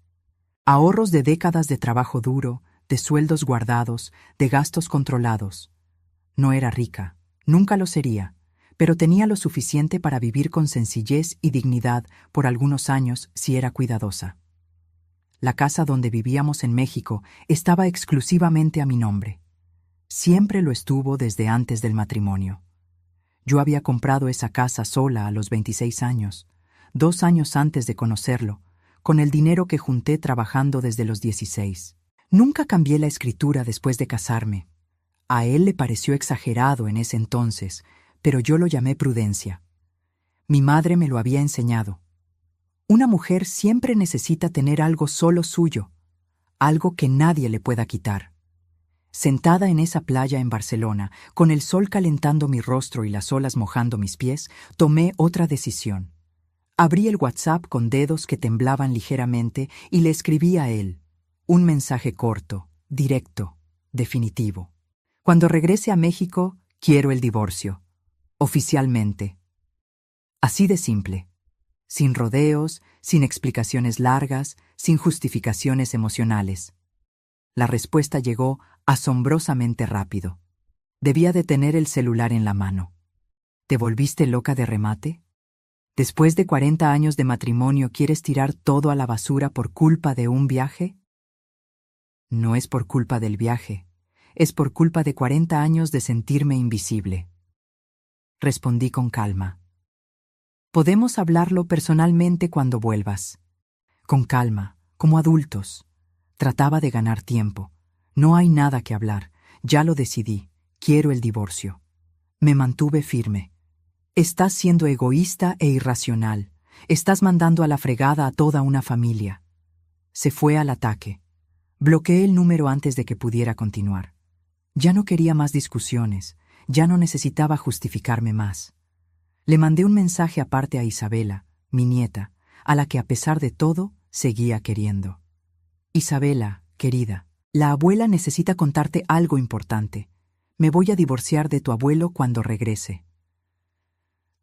S1: Ahorros de décadas de trabajo duro, de sueldos guardados, de gastos controlados. No era rica, nunca lo sería, pero tenía lo suficiente para vivir con sencillez y dignidad por algunos años si era cuidadosa. La casa donde vivíamos en México estaba exclusivamente a mi nombre. Siempre lo estuvo desde antes del matrimonio. Yo había comprado esa casa sola a los 26 años, 2 años antes de conocerlo, con el dinero que junté trabajando desde los 16. Nunca cambié la escritura después de casarme. A él le pareció exagerado en ese entonces, pero yo lo llamé prudencia. Mi madre me lo había enseñado. Una mujer siempre necesita tener algo solo suyo, algo que nadie le pueda quitar. Sentada en esa playa en Barcelona, con el sol calentando mi rostro y las olas mojando mis pies, tomé otra decisión. Abrí el WhatsApp con dedos que temblaban ligeramente y le escribí a él. Un mensaje corto, directo, definitivo. Cuando regrese a México, quiero el divorcio. Oficialmente. Así de simple. Sin rodeos, sin explicaciones largas, sin justificaciones emocionales. La respuesta llegó asombrosamente rápido. Debía de tener el celular en la mano. ¿Te volviste loca de remate? ¿Después de 40 años de matrimonio quieres tirar todo a la basura por culpa de un viaje? No es por culpa del viaje, es por culpa de 40 años de sentirme invisible. Respondí con calma. Podemos hablarlo personalmente cuando vuelvas. Con calma, como adultos. Trataba de ganar tiempo. No hay nada que hablar. Ya lo decidí. Quiero el divorcio. Me mantuve firme. Estás siendo egoísta e irracional. Estás mandando a la fregada a toda una familia. Se fue al ataque. Bloqueé el número antes de que pudiera continuar. Ya no quería más discusiones. Ya no necesitaba justificarme más. Le mandé un mensaje aparte a Isabela, mi nieta, a la que a pesar de todo seguía queriendo. Isabela, querida, la abuela necesita contarte algo importante. Me voy a divorciar de tu abuelo cuando regrese.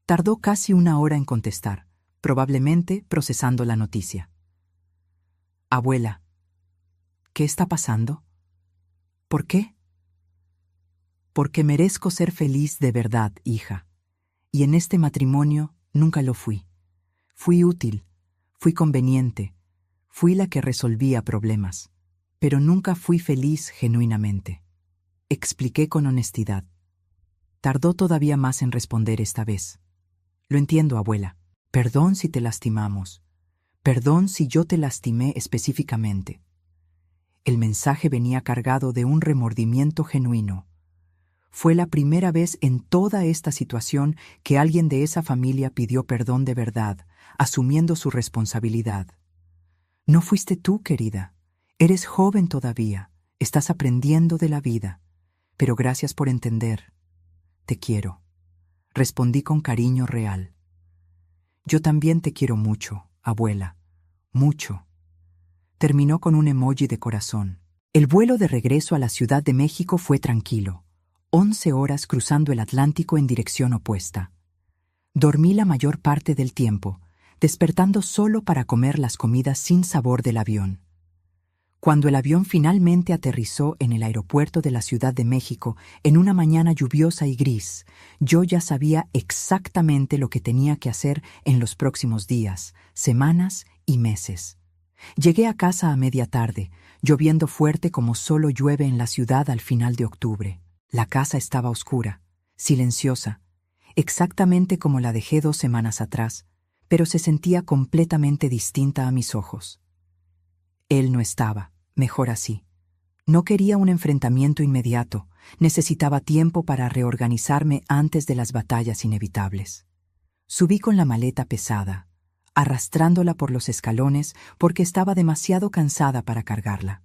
S1: Tardó casi 1 hora en contestar, probablemente procesando la noticia. Abuela, ¿qué está pasando? ¿Por qué? Porque merezco ser feliz de verdad, hija. Y en este matrimonio nunca lo fui. Fui útil, fui conveniente, fui la que resolvía problemas, pero nunca fui feliz genuinamente. Expliqué con honestidad. Tardó todavía más en responder esta vez. Lo entiendo, abuela. Perdón si te lastimamos. Perdón si yo te lastimé específicamente. El mensaje venía cargado de un remordimiento genuino. Fue la primera vez en toda esta situación que alguien de esa familia pidió perdón de verdad, asumiendo su responsabilidad. No fuiste tú, querida. Eres joven todavía. Estás aprendiendo de la vida. Pero gracias por entender. Te quiero. Respondí con cariño real. Yo también te quiero mucho, abuela. Mucho. Terminó con un emoji de corazón. El vuelo de regreso a la Ciudad de México fue tranquilo. 11 horas cruzando el Atlántico en dirección opuesta. Dormí la mayor parte del tiempo, despertando solo para comer las comidas sin sabor del avión. Cuando el avión finalmente aterrizó en el aeropuerto de la Ciudad de México en una mañana lluviosa y gris, yo ya sabía exactamente lo que tenía que hacer en los próximos días, semanas y meses. Llegué a casa a media tarde, lloviendo fuerte como solo llueve en la ciudad al final de octubre. La casa estaba oscura, silenciosa, exactamente como la dejé 2 semanas atrás, pero se sentía completamente distinta a mis ojos. Él no estaba, mejor así. No quería un enfrentamiento inmediato, necesitaba tiempo para reorganizarme antes de las batallas inevitables. Subí con la maleta pesada, arrastrándola por los escalones porque estaba demasiado cansada para cargarla.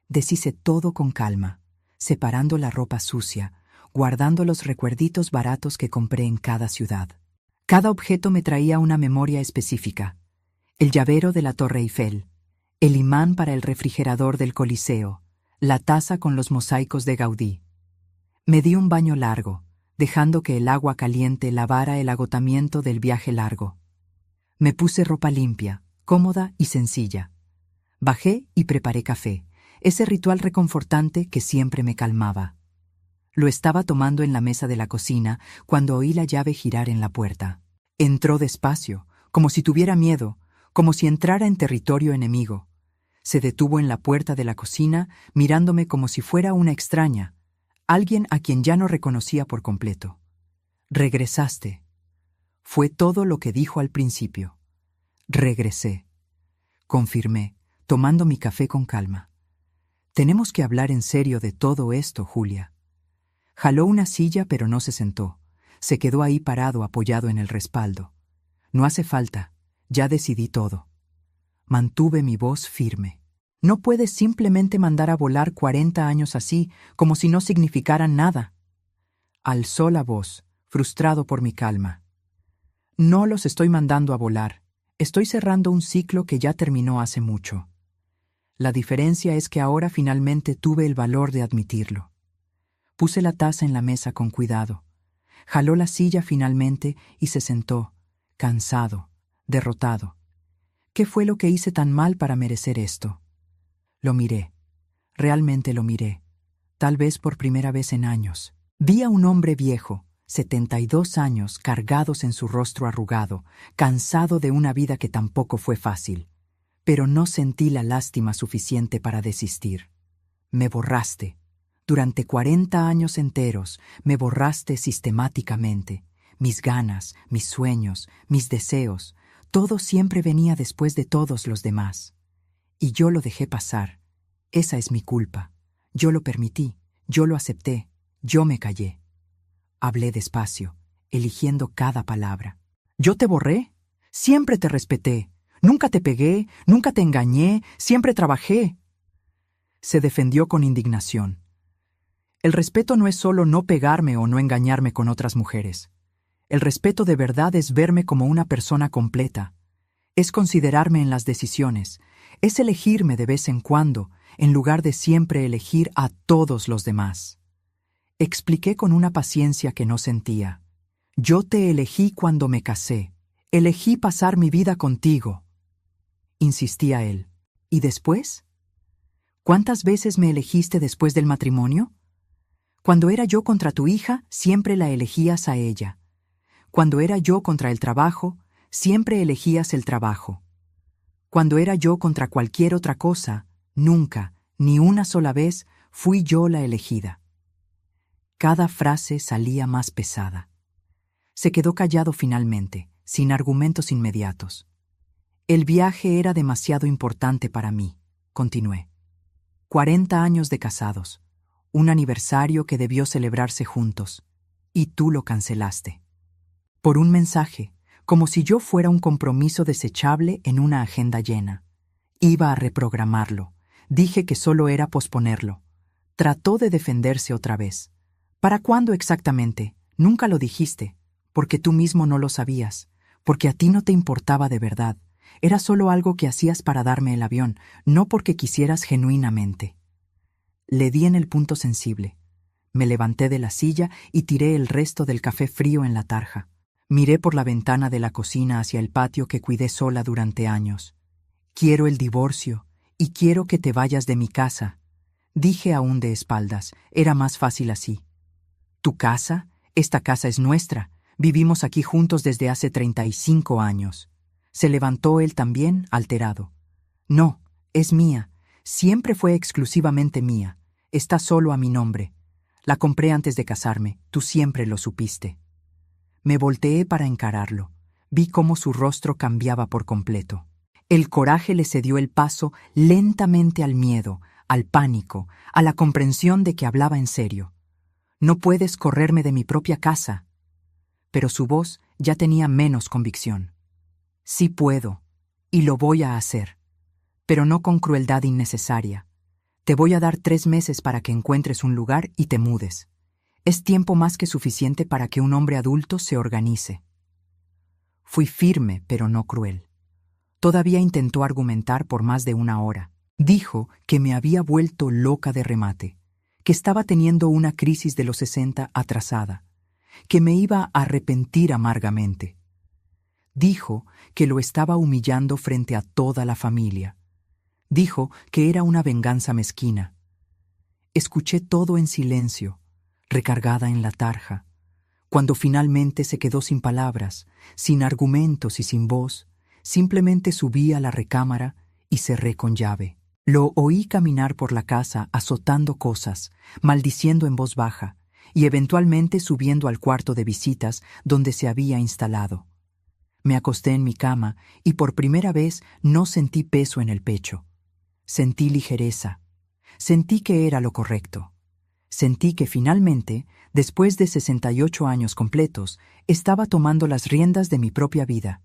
S1: Deshice todo con calma, separando la ropa sucia, guardando los recuerditos baratos que compré en cada ciudad. Cada objeto me traía una memoria específica. el llavero de la Torre Eiffel, el imán para el refrigerador del Coliseo, la taza con los mosaicos de Gaudí. Me di un baño largo, dejando que el agua caliente lavara el agotamiento del viaje largo. Me puse ropa limpia, cómoda y sencilla. Bajé y preparé café, ese ritual reconfortante que siempre me calmaba. Lo estaba tomando en la mesa de la cocina cuando oí la llave girar en la puerta. Entró despacio, como si tuviera miedo, como si entrara en territorio enemigo. Se detuvo en la puerta de la cocina, mirándome como si fuera una extraña, alguien a quien ya no reconocía por completo. «Regresaste». Fue todo lo que dijo al principio. «Regresé», confirmé, tomando mi café con calma. «Tenemos que hablar en serio de todo esto, Julia». Jaló una silla pero no se sentó. Se quedó ahí parado apoyado en el respaldo. «No hace falta, ya decidí todo». Mantuve mi voz firme. «No puedes simplemente mandar a volar 40 años así, como si no significaran nada». Alzó la voz, frustrado por mi calma. «No los estoy mandando a volar. Estoy cerrando un ciclo que ya terminó hace mucho. La diferencia es que ahora finalmente tuve el valor de admitirlo». Puse la taza en la mesa con cuidado. Jaló la silla finalmente y se sentó, cansado, derrotado. ¿Qué fue lo que hice tan mal para merecer esto? Lo miré. Realmente lo miré. Tal vez por primera vez en años. Vi a un hombre viejo, 72 años, cargados en su rostro arrugado, cansado de una vida que tampoco fue fácil. Pero no sentí la lástima suficiente para desistir. «Me borraste. Durante 40 años enteros me borraste sistemáticamente. Mis ganas, mis sueños, mis deseos, todo siempre venía después de todos los demás. Y yo lo dejé pasar. Esa es mi culpa. Yo lo permití, yo lo acepté, yo me callé». Hablé despacio, eligiendo cada palabra. «¿Yo te borré? Siempre te respeté. Nunca te pegué, nunca te engañé, siempre trabajé». Se defendió con indignación. «El respeto no es solo no pegarme o no engañarme con otras mujeres. El respeto de verdad es verme como una persona completa. Es considerarme en las decisiones. Es elegirme de vez en cuando, en lugar de siempre elegir a todos los demás». Expliqué con una paciencia que no sentía. «Yo te elegí cuando me casé. Elegí pasar mi vida contigo». Insistía él. «¿Y después? ¿Cuántas veces me elegiste después del matrimonio? Cuando era yo contra tu hija, siempre la elegías a ella. Cuando era yo contra el trabajo, siempre elegías el trabajo. Cuando era yo contra cualquier otra cosa, nunca, ni una sola vez, fui yo la elegida». Cada frase salía más pesada. Se quedó callado finalmente, sin argumentos inmediatos. «El viaje era demasiado importante para mí», continué. 40 años de casados, un aniversario que debió celebrarse juntos, y tú lo cancelaste. Por un mensaje, como si yo fuera un compromiso desechable en una agenda llena. Iba a reprogramarlo. Dije que solo era posponerlo. Trató de defenderse otra vez. «¿Para cuándo exactamente? Nunca lo dijiste, porque tú mismo no lo sabías, porque a ti no te importaba de verdad. Era solo algo que hacías para darme el avión, no porque quisieras genuinamente». Le di en el punto sensible. Me levanté de la silla y tiré el resto del café frío en la tarja. Miré por la ventana de la cocina hacia el patio que cuidé sola durante años. «Quiero el divorcio y quiero que te vayas de mi casa», dije aún de espaldas. Era más fácil así. «¿Tu casa? Esta casa es nuestra. Vivimos aquí juntos desde hace 35 años». Se levantó él también, alterado. «No, es mía. Siempre fue exclusivamente mía. Está solo a mi nombre. La compré antes de casarme. Tú siempre lo supiste». Me volteé para encararlo. Vi cómo su rostro cambiaba por completo. El coraje le cedió el paso lentamente al miedo, al pánico, a la comprensión de que hablaba en serio. «No puedes correrme de mi propia casa». Pero su voz ya tenía menos convicción. «Sí puedo, y lo voy a hacer, pero no con crueldad innecesaria. Te voy a dar 3 meses para que encuentres un lugar y te mudes. Es tiempo más que suficiente para que un hombre adulto se organice». Fui firme, pero no cruel. Todavía intentó argumentar por más de una hora. Dijo que me había vuelto loca de remate, que estaba teniendo una crisis de los 60 atrasada, que me iba a arrepentir amargamente. Dijo que lo estaba humillando frente a toda la familia. Dijo que era una venganza mezquina. Escuché todo en silencio, recargada en la tarja. Cuando finalmente se quedó sin palabras, sin argumentos y sin voz, simplemente subí a la recámara y cerré con llave. Lo oí caminar por la casa azotando cosas, maldiciendo en voz baja, y eventualmente subiendo al cuarto de visitas donde se había instalado. Me acosté en mi cama y por primera vez no sentí peso en el pecho. Sentí ligereza. Sentí que era lo correcto. Sentí que finalmente, después de 68 años completos, estaba tomando las riendas de mi propia vida.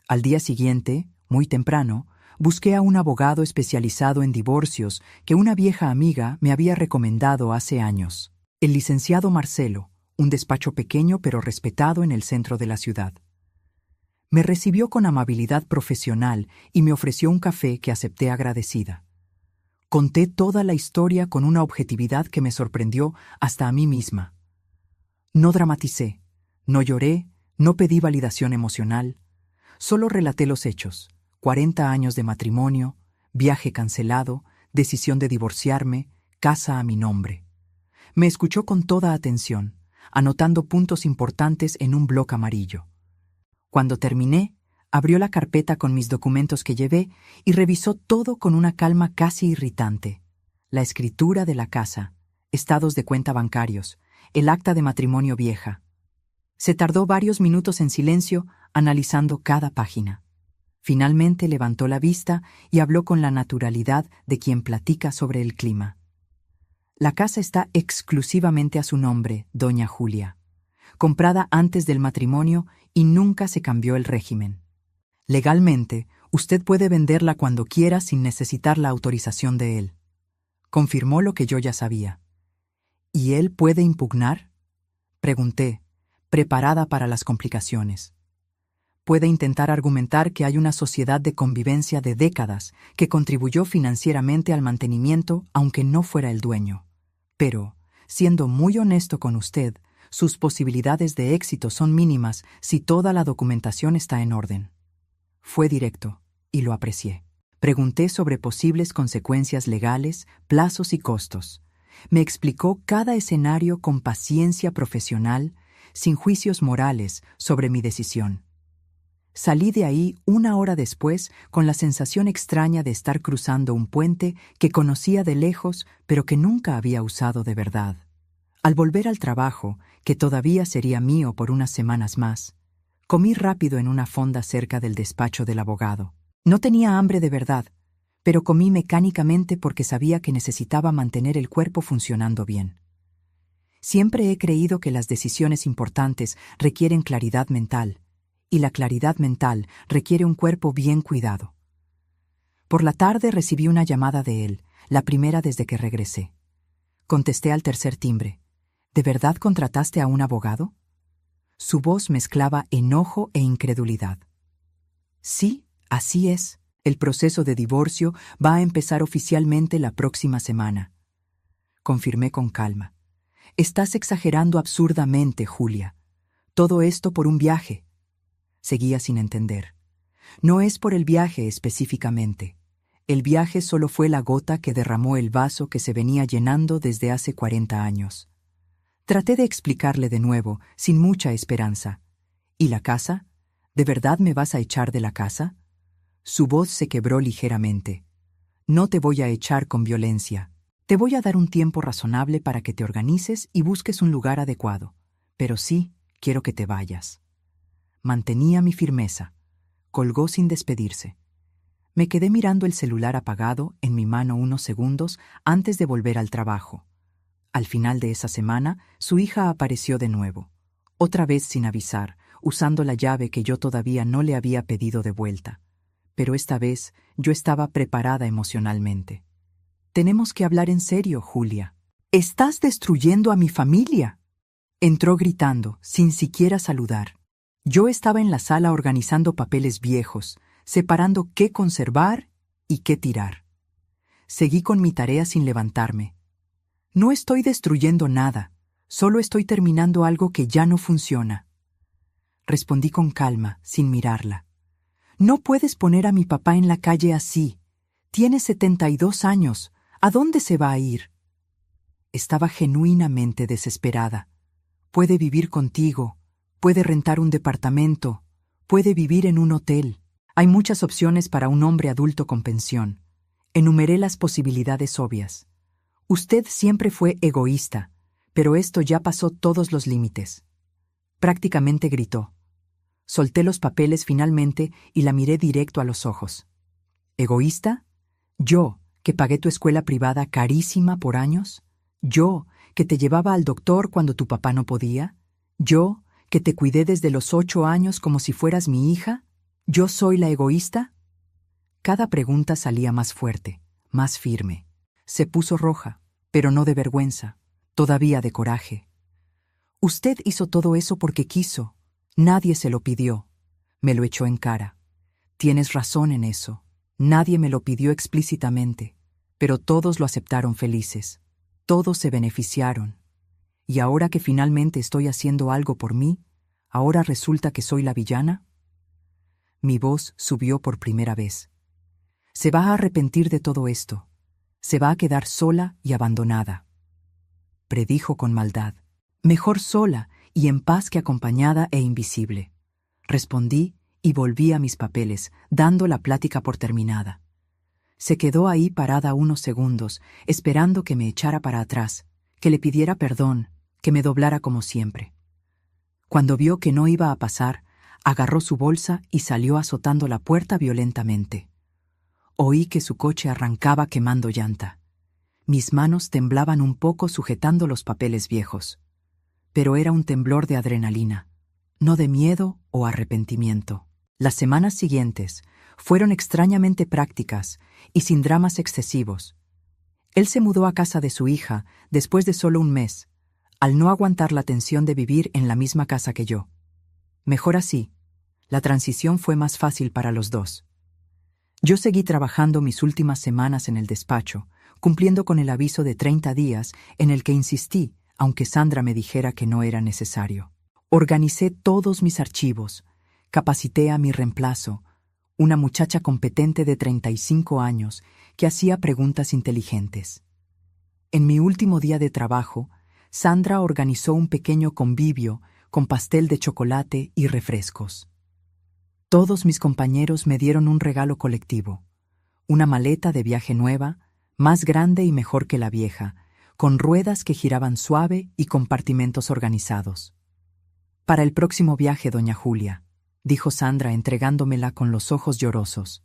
S1: Al día siguiente, muy temprano, busqué a un abogado especializado en divorcios que una vieja amiga me había recomendado hace años. El licenciado Marcelo, un despacho pequeño pero respetado en el centro de la ciudad. Me recibió con amabilidad profesional y me ofreció un café que acepté agradecida. Conté toda la historia con una objetividad que me sorprendió hasta a mí misma. No dramaticé, no lloré, no pedí validación emocional. Solo relaté los hechos: 40 años de matrimonio, viaje cancelado, decisión de divorciarme, casa a mi nombre. Me escuchó con toda atención, anotando puntos importantes en un bloc amarillo. Cuando terminé, abrió la carpeta con mis documentos que llevé y revisó todo con una calma casi irritante. La escritura de la casa, estados de cuenta bancarios, el acta de matrimonio vieja. Se tardó varios minutos en silencio analizando cada página. Finalmente levantó la vista y habló con la naturalidad de quien platica sobre el clima. La casa está exclusivamente a su nombre, doña Julia, comprada antes del matrimonio y nunca se cambió el régimen. Legalmente, usted puede venderla cuando quiera sin necesitar la autorización de él. Confirmó lo que yo ya sabía. ¿Y él puede impugnar? Pregunté, preparada para las complicaciones. Puede intentar argumentar que hay una sociedad de convivencia de décadas que contribuyó financieramente al mantenimiento aunque no fuera el dueño. Pero, siendo muy honesto con usted, sus posibilidades de éxito son mínimas si toda la documentación está en orden. Fue directo, y lo aprecié. Pregunté sobre posibles consecuencias legales, plazos y costos. Me explicó cada escenario con paciencia profesional, sin juicios morales sobre mi decisión. Salí de ahí una hora después con la sensación extraña de estar cruzando un puente que conocía de lejos, pero que nunca había usado de verdad. Al volver al trabajo, que todavía sería mío por unas semanas más, comí rápido en una fonda cerca del despacho del abogado. No tenía hambre de verdad, pero comí mecánicamente porque sabía que necesitaba mantener el cuerpo funcionando bien. Siempre he creído que las decisiones importantes requieren claridad mental, y la claridad mental requiere un cuerpo bien cuidado. Por la tarde recibí una llamada de él, la primera desde que regresé. Contesté al tercer timbre. ¿De verdad contrataste a un abogado? Su voz mezclaba enojo e incredulidad. Sí, así es. El proceso de divorcio va a empezar oficialmente la próxima semana. Confirmé con calma. Estás exagerando absurdamente, Julia. Todo esto por un viaje. Seguía sin entender. No es por el viaje específicamente. El viaje solo fue la gota que derramó el vaso que se venía llenando desde hace 40 años. Traté de explicarle de nuevo, sin mucha esperanza. ¿Y la casa? ¿De verdad me vas a echar de la casa? Su voz se quebró ligeramente. No te voy a echar con violencia. Te voy a dar un tiempo razonable para que te organices y busques un lugar adecuado. Pero sí, quiero que te vayas. Mantenía mi firmeza. Colgó sin despedirse. Me quedé mirando el celular apagado en mi mano unos segundos antes de volver al trabajo. Al final de esa semana, su hija apareció de nuevo, otra vez sin avisar, usando la llave que yo todavía no le había pedido de vuelta. Pero esta vez yo estaba preparada emocionalmente. Tenemos que hablar en serio, Julia. ¡Estás destruyendo a mi familia! Entró gritando, sin siquiera saludar. Yo estaba en la sala organizando papeles viejos, separando qué conservar y qué tirar. Seguí con mi tarea sin levantarme. No estoy destruyendo nada, solo estoy terminando algo que ya no funciona. Respondí con calma, sin mirarla. No puedes poner a mi papá en la calle así. Tiene 72 años. ¿A dónde se va a ir? Estaba genuinamente desesperada. Puede vivir contigo, puede rentar un departamento, puede vivir en un hotel. Hay muchas opciones para un hombre adulto con pensión. Enumeré las posibilidades obvias. Usted siempre fue egoísta, pero esto ya pasó todos los límites. Prácticamente gritó. Solté los papeles finalmente y la miré directo a los ojos. ¿Egoísta? ¿Yo, que pagué tu escuela privada carísima por años? ¿Yo, que te llevaba al doctor cuando tu papá no podía? ¿Yo, que te cuidé desde los 8 años como si fueras mi hija? ¿Yo soy la egoísta? Cada pregunta salía más fuerte, más firme. Se puso roja, pero no de vergüenza, todavía de coraje. Usted hizo todo eso porque quiso. Nadie se lo pidió. Me lo echó en cara. Tienes razón en eso. Nadie me lo pidió explícitamente, pero todos lo aceptaron felices. Todos se beneficiaron. Y ahora que finalmente estoy haciendo algo por mí, ¿ahora resulta que soy la villana? Mi voz subió por primera vez. Se va a arrepentir de todo esto. Se va a quedar sola y abandonada. Predijo con maldad. Mejor sola y en paz que acompañada e invisible. Respondí y volví a mis papeles, dando la plática por terminada. Se quedó ahí parada unos segundos, esperando que me echara para atrás, que le pidiera perdón, que me doblara como siempre. Cuando vio que no iba a pasar, agarró su bolsa y salió azotando la puerta violentamente. Oí que su coche arrancaba quemando llanta. Mis manos temblaban un poco sujetando los papeles viejos. Pero era un temblor de adrenalina, no de miedo o arrepentimiento. Las semanas siguientes fueron extrañamente prácticas y sin dramas excesivos. Él se mudó a casa de su hija después de solo un mes, al no aguantar la tensión de vivir en la misma casa que yo. Mejor así, la transición fue más fácil para los dos. Yo seguí trabajando mis últimas semanas en el despacho, cumpliendo con el aviso de 30 días en el que insistí, aunque Sandra me dijera que no era necesario. Organicé todos mis archivos, capacité a mi reemplazo, una muchacha competente de 35 años que hacía preguntas inteligentes. En mi último día de trabajo, Sandra organizó un pequeño convivio con pastel de chocolate y refrescos. Todos mis compañeros me dieron un regalo colectivo, una maleta de viaje nueva, más grande y mejor que la vieja, con ruedas que giraban suave y compartimentos organizados. Para el próximo viaje, doña Julia, dijo Sandra entregándomela con los ojos llorosos.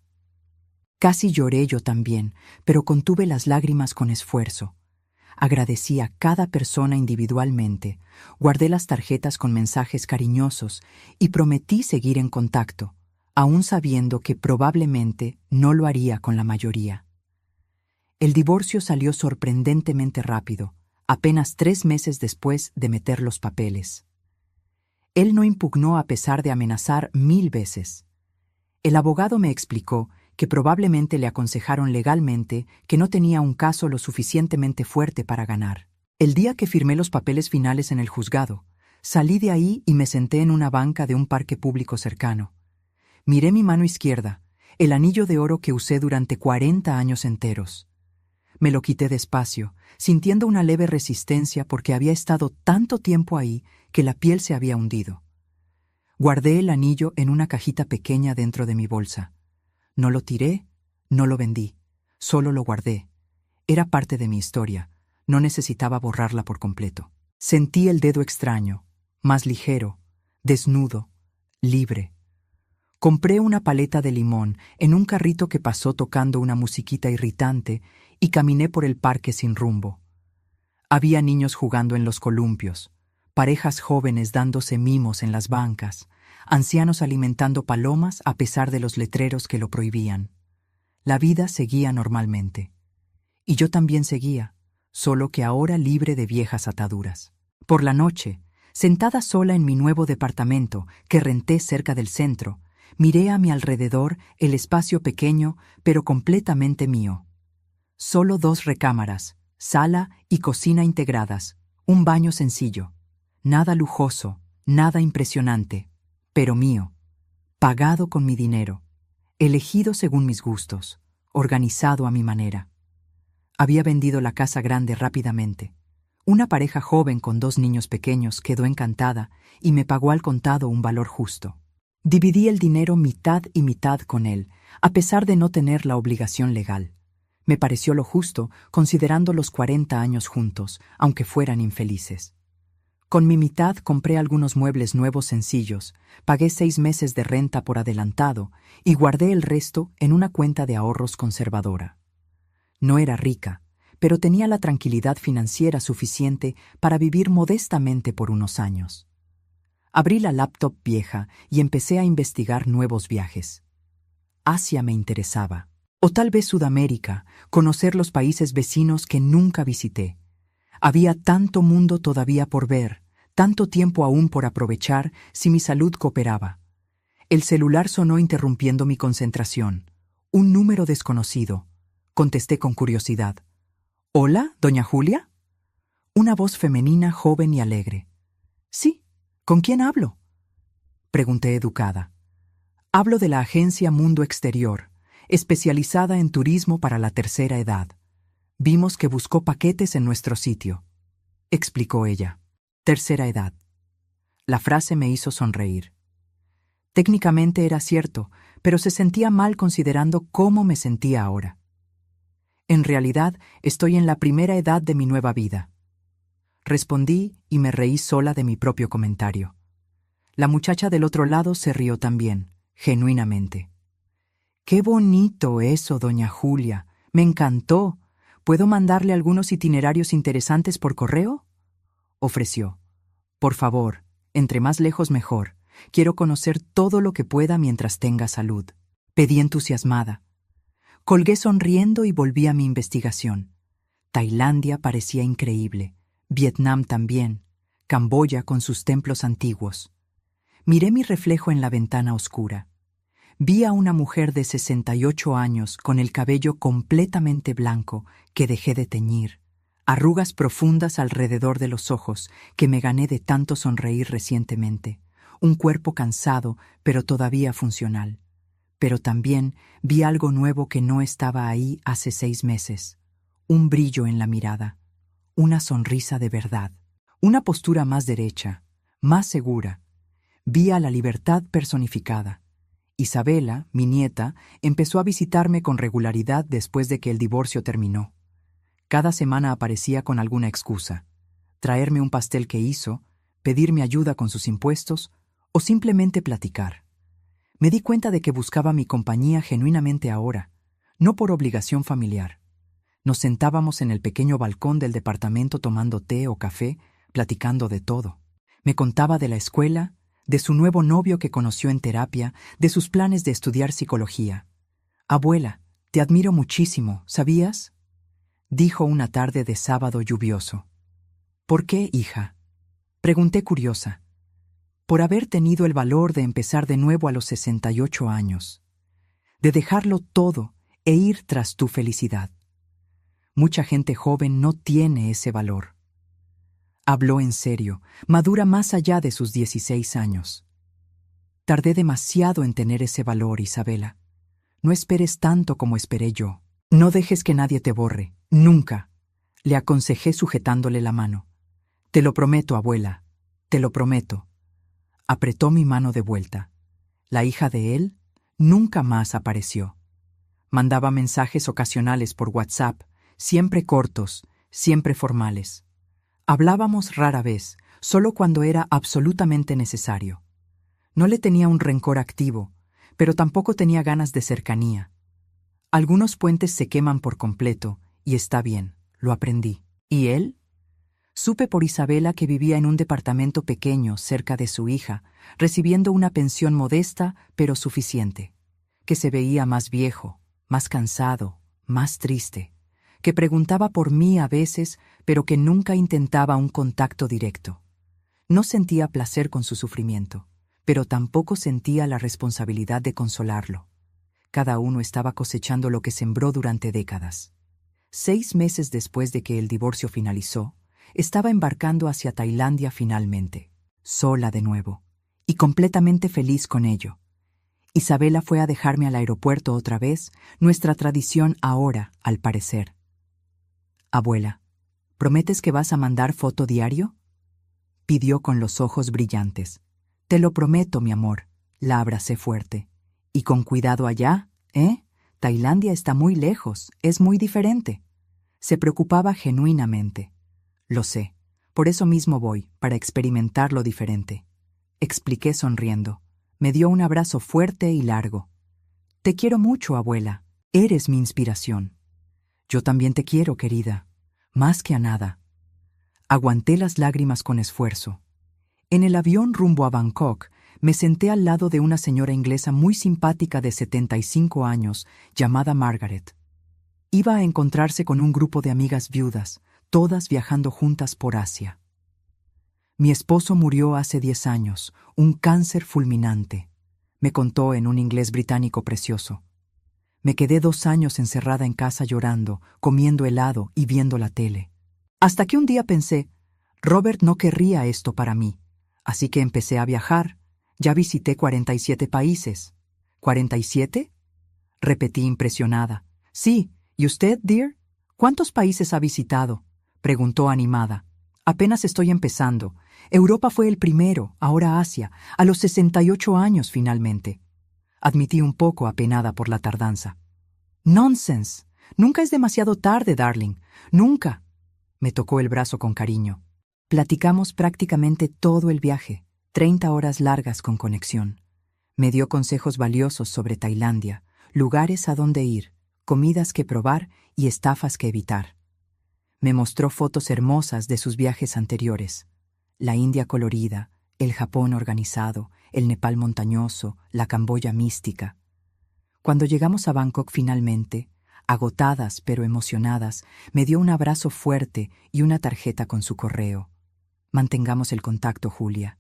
S1: Casi lloré yo también, pero contuve las lágrimas con esfuerzo. Agradecí a cada persona individualmente, guardé las tarjetas con mensajes cariñosos y prometí seguir en contacto, aún sabiendo que probablemente no lo haría con la mayoría. El divorcio salió sorprendentemente rápido, apenas 3 meses después de meter los papeles. Él no impugnó a pesar de amenazar 1000 veces. El abogado me explicó que probablemente le aconsejaron legalmente que no tenía un caso lo suficientemente fuerte para ganar. El día que firmé los papeles finales en el juzgado, salí de ahí y me senté en una banca de un parque público cercano. Miré mi mano izquierda, el anillo de oro que usé durante 40 años enteros. Me lo quité despacio, sintiendo una leve resistencia porque había estado tanto tiempo ahí que la piel se había hundido. Guardé el anillo en una cajita pequeña dentro de mi bolsa. No lo tiré, no lo vendí, solo lo guardé. Era parte de mi historia, no necesitaba borrarla por completo. Sentí el dedo extraño, más ligero, desnudo, libre. Compré una paleta de limón en un carrito que pasó tocando una musiquita irritante y caminé por el parque sin rumbo. Había niños jugando en los columpios, parejas jóvenes dándose mimos en las bancas, ancianos alimentando palomas a pesar de los letreros que lo prohibían. La vida seguía normalmente. Y yo también seguía, solo que ahora libre de viejas ataduras. Por la noche, sentada sola en mi nuevo departamento que renté cerca del centro, Miré a mi alrededor el espacio pequeño, pero completamente mío. Solo 2 recámaras, sala y cocina integradas, un baño sencillo. Nada lujoso, nada impresionante, pero mío. Pagado con mi dinero, elegido según mis gustos, organizado a mi manera. Había vendido la casa grande rápidamente. Una pareja joven con 2 niños pequeños quedó encantada y me pagó al contado un valor justo. Dividí el dinero mitad y mitad con él, a pesar de no tener la obligación legal. Me pareció lo justo, considerando los 40 años juntos, aunque fueran infelices. Con mi mitad compré algunos muebles nuevos sencillos, pagué 6 meses de renta por adelantado y guardé el resto en una cuenta de ahorros conservadora. No era rica, pero tenía la tranquilidad financiera suficiente para vivir modestamente por unos años. Abrí la laptop vieja y empecé a investigar nuevos viajes. Asia me interesaba, o tal vez Sudamérica, conocer los países vecinos que nunca visité. Había tanto mundo todavía por ver, tanto tiempo aún por aprovechar si mi salud cooperaba. El celular sonó interrumpiendo mi concentración. Un número desconocido. Contesté con curiosidad. «¿Hola, doña Julia?» Una voz femenina, joven y alegre. «Sí, ¿con quién hablo?», pregunté educada. «Hablo de la agencia Mundo Exterior, especializada en turismo para la tercera edad. Vimos que buscó paquetes en nuestro sitio», explicó ella. Tercera edad. La frase me hizo sonreír. Técnicamente era cierto, pero se sentía mal considerando cómo me sentía ahora. En realidad, estoy en la primera edad de mi nueva vida. Respondí y me reí sola de mi propio comentario. La muchacha del otro lado se rió también, genuinamente. «Qué bonito eso, doña Julia. Me encantó. ¿Puedo mandarle algunos itinerarios interesantes por correo?», ofreció. «Por favor, entre más lejos mejor. Quiero conocer todo lo que pueda mientras tenga salud», pedí entusiasmada. Colgué sonriendo y volví a mi investigación. Tailandia parecía increíble, Vietnam también, Camboya con sus templos antiguos. Miré mi reflejo en la ventana oscura. Vi a una mujer de 68 años con el cabello completamente blanco que dejé de teñir, arrugas profundas alrededor de los ojos que me gané de tanto sonreír recientemente, un cuerpo cansado pero todavía funcional. Pero también vi algo nuevo que no estaba ahí hace 6 meses. Un brillo en la mirada, una sonrisa de verdad, una postura más derecha, más segura. Vi a la libertad personificada. Isabela, mi nieta, empezó a visitarme con regularidad después de que el divorcio terminó. Cada semana aparecía con alguna excusa: traerme un pastel que hizo, pedirme ayuda con sus impuestos o simplemente platicar. Me di cuenta de que buscaba mi compañía genuinamente ahora, no por obligación familiar. Nos sentábamos en el pequeño balcón del departamento tomando té o café, platicando de todo. Me contaba de la escuela, de su nuevo novio que conoció en terapia, de sus planes de estudiar psicología. «Abuela, te admiro muchísimo, ¿sabías?», dijo una tarde de sábado lluvioso. «¿Por qué, hija?», pregunté curiosa. «Por haber tenido el valor de empezar de nuevo a los 68 años, de dejarlo todo e ir tras tu felicidad. Mucha gente joven no tiene ese valor». Habló en serio, madura más allá de sus 16 años. «Tardé demasiado en tener ese valor, Isabela. No esperes tanto como esperé yo. No dejes que nadie te borre, nunca», le aconsejé sujetándole la mano. «Te lo prometo, abuela, te lo prometo». Apretó mi mano de vuelta. La hija de él nunca más apareció. Mandaba mensajes ocasionales por WhatsApp, siempre cortos, siempre formales. Hablábamos rara vez, solo cuando era absolutamente necesario. No le tenía un rencor activo, pero tampoco tenía ganas de cercanía. Algunos puentes se queman por completo, y está bien, lo aprendí. ¿Y él? Supe por Isabela que vivía en un departamento pequeño cerca de su hija, recibiendo una pensión modesta pero suficiente, que se veía más viejo, más cansado, más triste, que preguntaba por mí a veces, pero que nunca intentaba un contacto directo. No sentía placer con su sufrimiento, pero tampoco sentía la responsabilidad de consolarlo. Cada uno estaba cosechando lo que sembró durante décadas. 6 meses después de que el divorcio finalizó, estaba embarcando hacia Tailandia finalmente, sola de nuevo, y completamente feliz con ello. Isabela fue a dejarme al aeropuerto otra vez, nuestra tradición ahora, al parecer. «Abuela, ¿prometes que vas a mandar foto diario?», pidió con los ojos brillantes. «Te lo prometo, mi amor», la abracé fuerte. «Y con cuidado allá, ¿eh? Tailandia está muy lejos, es muy diferente». Se preocupaba genuinamente. «Lo sé, por eso mismo voy, para experimentar lo diferente», expliqué sonriendo. Me dio un abrazo fuerte y largo. «Te quiero mucho, abuela. Eres mi inspiración». «Yo también te quiero, querida. Más que a nada». Aguanté las lágrimas con esfuerzo. En el avión rumbo a Bangkok, me senté al lado de una señora inglesa muy simpática de 75 años, llamada Margaret. Iba a encontrarse con un grupo de amigas viudas, todas viajando juntas por Asia. «Mi esposo murió hace 10 años, un cáncer fulminante», me contó en un inglés británico precioso. «Me quedé 2 años encerrada en casa llorando, comiendo helado y viendo la tele. Hasta que un día pensé, Robert no querría esto para mí, así que empecé a viajar. Ya visité 47 países». «¿47?», repetí impresionada. «Sí, ¿y usted, dear? ¿Cuántos países ha visitado?», preguntó animada. «Apenas estoy empezando. Europa fue el primero, ahora Asia, a los 68 años finalmente». Admití un poco apenada por la tardanza. «Nonsense. Nunca es demasiado tarde, darling. Nunca». Me tocó el brazo con cariño. Platicamos prácticamente todo el viaje, 30 horas largas con conexión. Me dio consejos valiosos sobre Tailandia, lugares a donde ir, comidas que probar y estafas que evitar. Me mostró fotos hermosas de sus viajes anteriores. La India colorida, el Japón organizado, el Nepal montañoso, la Camboya mística. Cuando llegamos a Bangkok finalmente, agotadas pero emocionadas, me dio un abrazo fuerte y una tarjeta con su correo. «Mantengamos el contacto, Julia.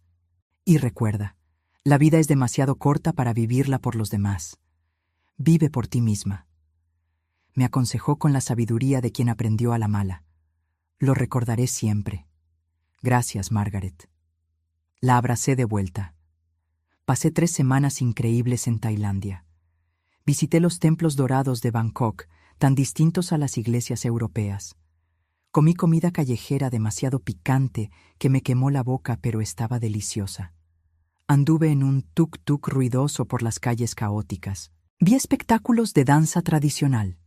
S1: Y recuerda, la vida es demasiado corta para vivirla por los demás. Vive por ti misma». Me aconsejó con la sabiduría de quien aprendió a la mala. Lo recordaré siempre. «Gracias, Margaret». La abracé de vuelta. Pasé 3 semanas increíbles en Tailandia. Visité los templos dorados de Bangkok, tan distintos a las iglesias europeas. Comí comida callejera demasiado picante que me quemó la boca, pero estaba deliciosa. Anduve en un tuk-tuk ruidoso por las calles caóticas. Vi espectáculos de danza tradicional.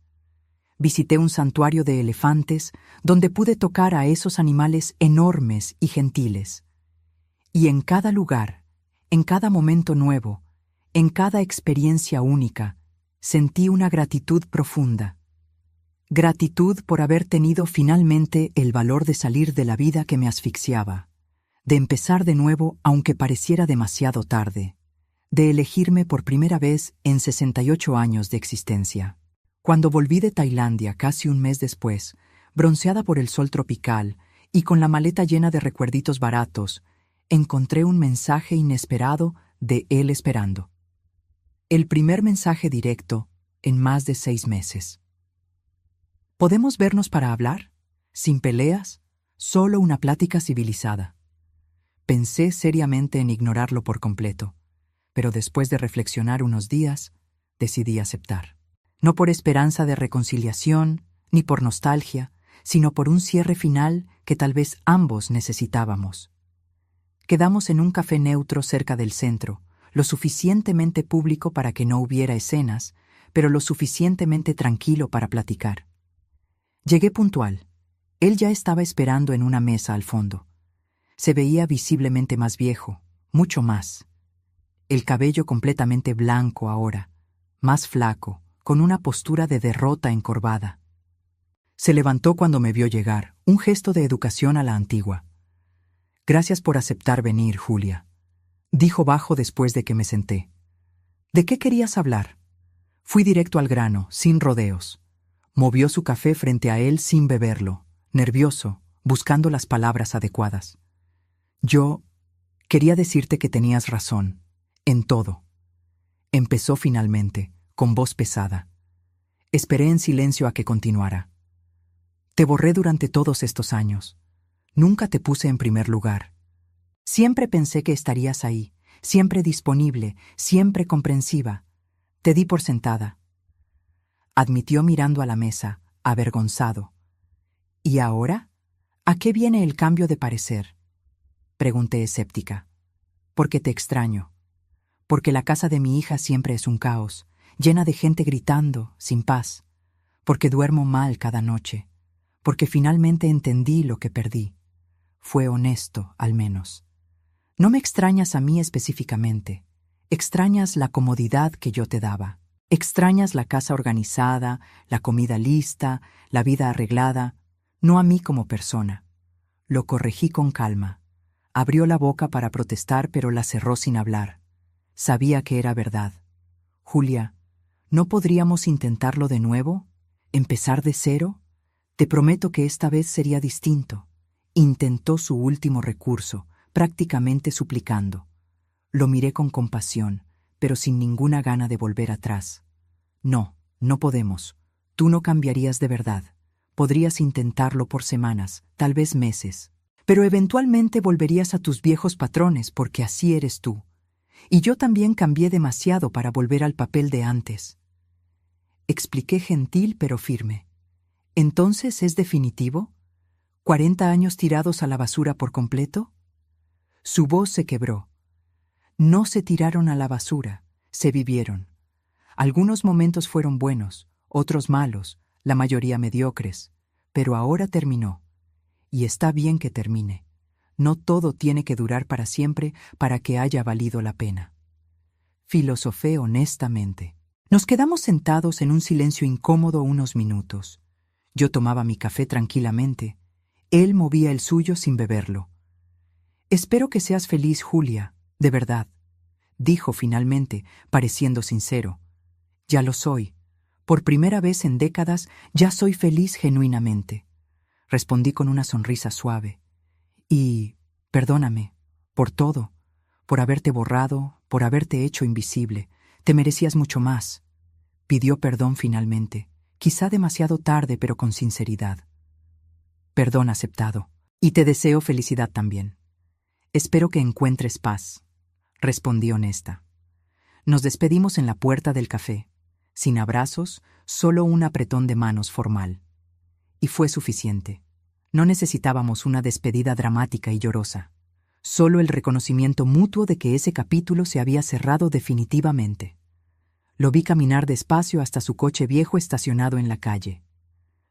S1: Visité un santuario de elefantes donde pude tocar a esos animales enormes y gentiles. Y en cada lugar, en cada momento nuevo, en cada experiencia única, sentí una gratitud profunda. Gratitud por haber tenido finalmente el valor de salir de la vida que me asfixiaba, de empezar de nuevo aunque pareciera demasiado tarde, de elegirme por primera vez en 68 años de existencia. Cuando volví de Tailandia casi un mes después, bronceada por el sol tropical y con la maleta llena de recuerditos baratos, encontré un mensaje inesperado de él esperando. El primer mensaje directo en más de 6 meses. «¿Podemos vernos para hablar? Sin peleas, solo una plática civilizada». Pensé seriamente en ignorarlo por completo, pero después de reflexionar unos días, decidí aceptar. No por esperanza de reconciliación, ni por nostalgia, sino por un cierre final que tal vez ambos necesitábamos. Quedamos en un café neutro cerca del centro, lo suficientemente público para que no hubiera escenas, pero lo suficientemente tranquilo para platicar. Llegué puntual. Él ya estaba esperando en una mesa al fondo. Se veía visiblemente más viejo, mucho más. El cabello completamente blanco ahora, más flaco, con una postura de derrota encorvada. Se levantó cuando me vio llegar, un gesto de educación a la antigua. «Gracias por aceptar venir, Julia», dijo bajo después de que me senté. «¿De qué querías hablar?». Fui directo al grano, sin rodeos. Movió su café frente a él sin beberlo, nervioso, buscando las palabras adecuadas. «Yo quería decirte que tenías razón», En todo. Empezó finalmente, con voz pesada. Esperé en silencio a que continuara. Te borré durante todos estos años. Nunca te puse en primer lugar. Siempre pensé que estarías ahí, siempre disponible, siempre comprensiva. Te di por sentada. Admitió mirando a la mesa, avergonzado. ¿Y ahora? ¿A qué viene el cambio de parecer? Pregunté escéptica. Porque te extraño. Porque la casa de mi hija siempre es un caos, llena de gente gritando, sin paz. Porque duermo mal cada noche. Porque finalmente entendí lo que perdí. Fue honesto, al menos. No me extrañas a mí específicamente. Extrañas la comodidad que yo te daba. Extrañas la casa organizada, la comida lista, la vida arreglada, no a mí como persona. Lo corregí con calma. Abrió la boca para protestar, pero la cerró sin hablar. Sabía que era verdad. Julia, ¿no podríamos intentarlo de nuevo? ¿Empezar de cero? Te prometo que esta vez sería distinto. Intentó su último recurso, prácticamente suplicando. Lo miré con compasión, pero sin ninguna gana de volver atrás. No, no podemos. Tú no cambiarías de verdad. Podrías intentarlo por semanas, tal vez meses. Pero eventualmente volverías a tus viejos patrones porque así eres tú. Y yo también cambié demasiado para volver al papel de antes. Expliqué gentil pero firme. ¿Entonces es definitivo? ¿40 años tirados a la basura por completo? Su voz se quebró. No se tiraron a la basura, se vivieron. Algunos momentos fueron buenos, otros malos, la mayoría mediocres, pero ahora terminó. Y está bien que termine. No todo tiene que durar para siempre para que haya valido la pena. Filosofé honestamente. Nos quedamos sentados en un silencio incómodo unos minutos. Yo tomaba mi café tranquilamente. Él movía el suyo sin beberlo. Espero que seas feliz, Julia, de verdad, dijo finalmente, pareciendo sincero. Ya lo soy. Por primera vez en décadas ya soy feliz genuinamente. Respondí con una sonrisa suave. Y perdóname, por todo, por haberte borrado, por haberte hecho invisible. Te merecías mucho más. Pidió perdón finalmente, quizá demasiado tarde, pero con sinceridad. Perdón aceptado. Y te deseo felicidad también. Espero que encuentres paz, respondí honesta. Nos despedimos en la puerta del café, sin abrazos, solo un apretón de manos formal. Y fue suficiente. No necesitábamos una despedida dramática y llorosa, solo el reconocimiento mutuo de que ese capítulo se había cerrado definitivamente. Lo vi caminar despacio hasta su coche viejo estacionado en la calle.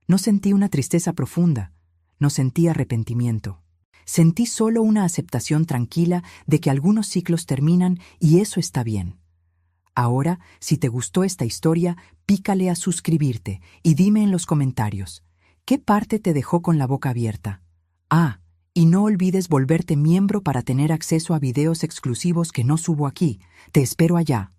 S1: No sentí una tristeza profunda, no sentí arrepentimiento. Sentí solo una aceptación tranquila de que algunos ciclos terminan y eso está bien. Ahora, si te gustó esta historia, pícale a suscribirte y dime en los comentarios, ¿qué parte te dejó con la boca abierta? Ah, y no olvides volverte miembro para tener acceso a videos exclusivos que no subo aquí. Te espero allá.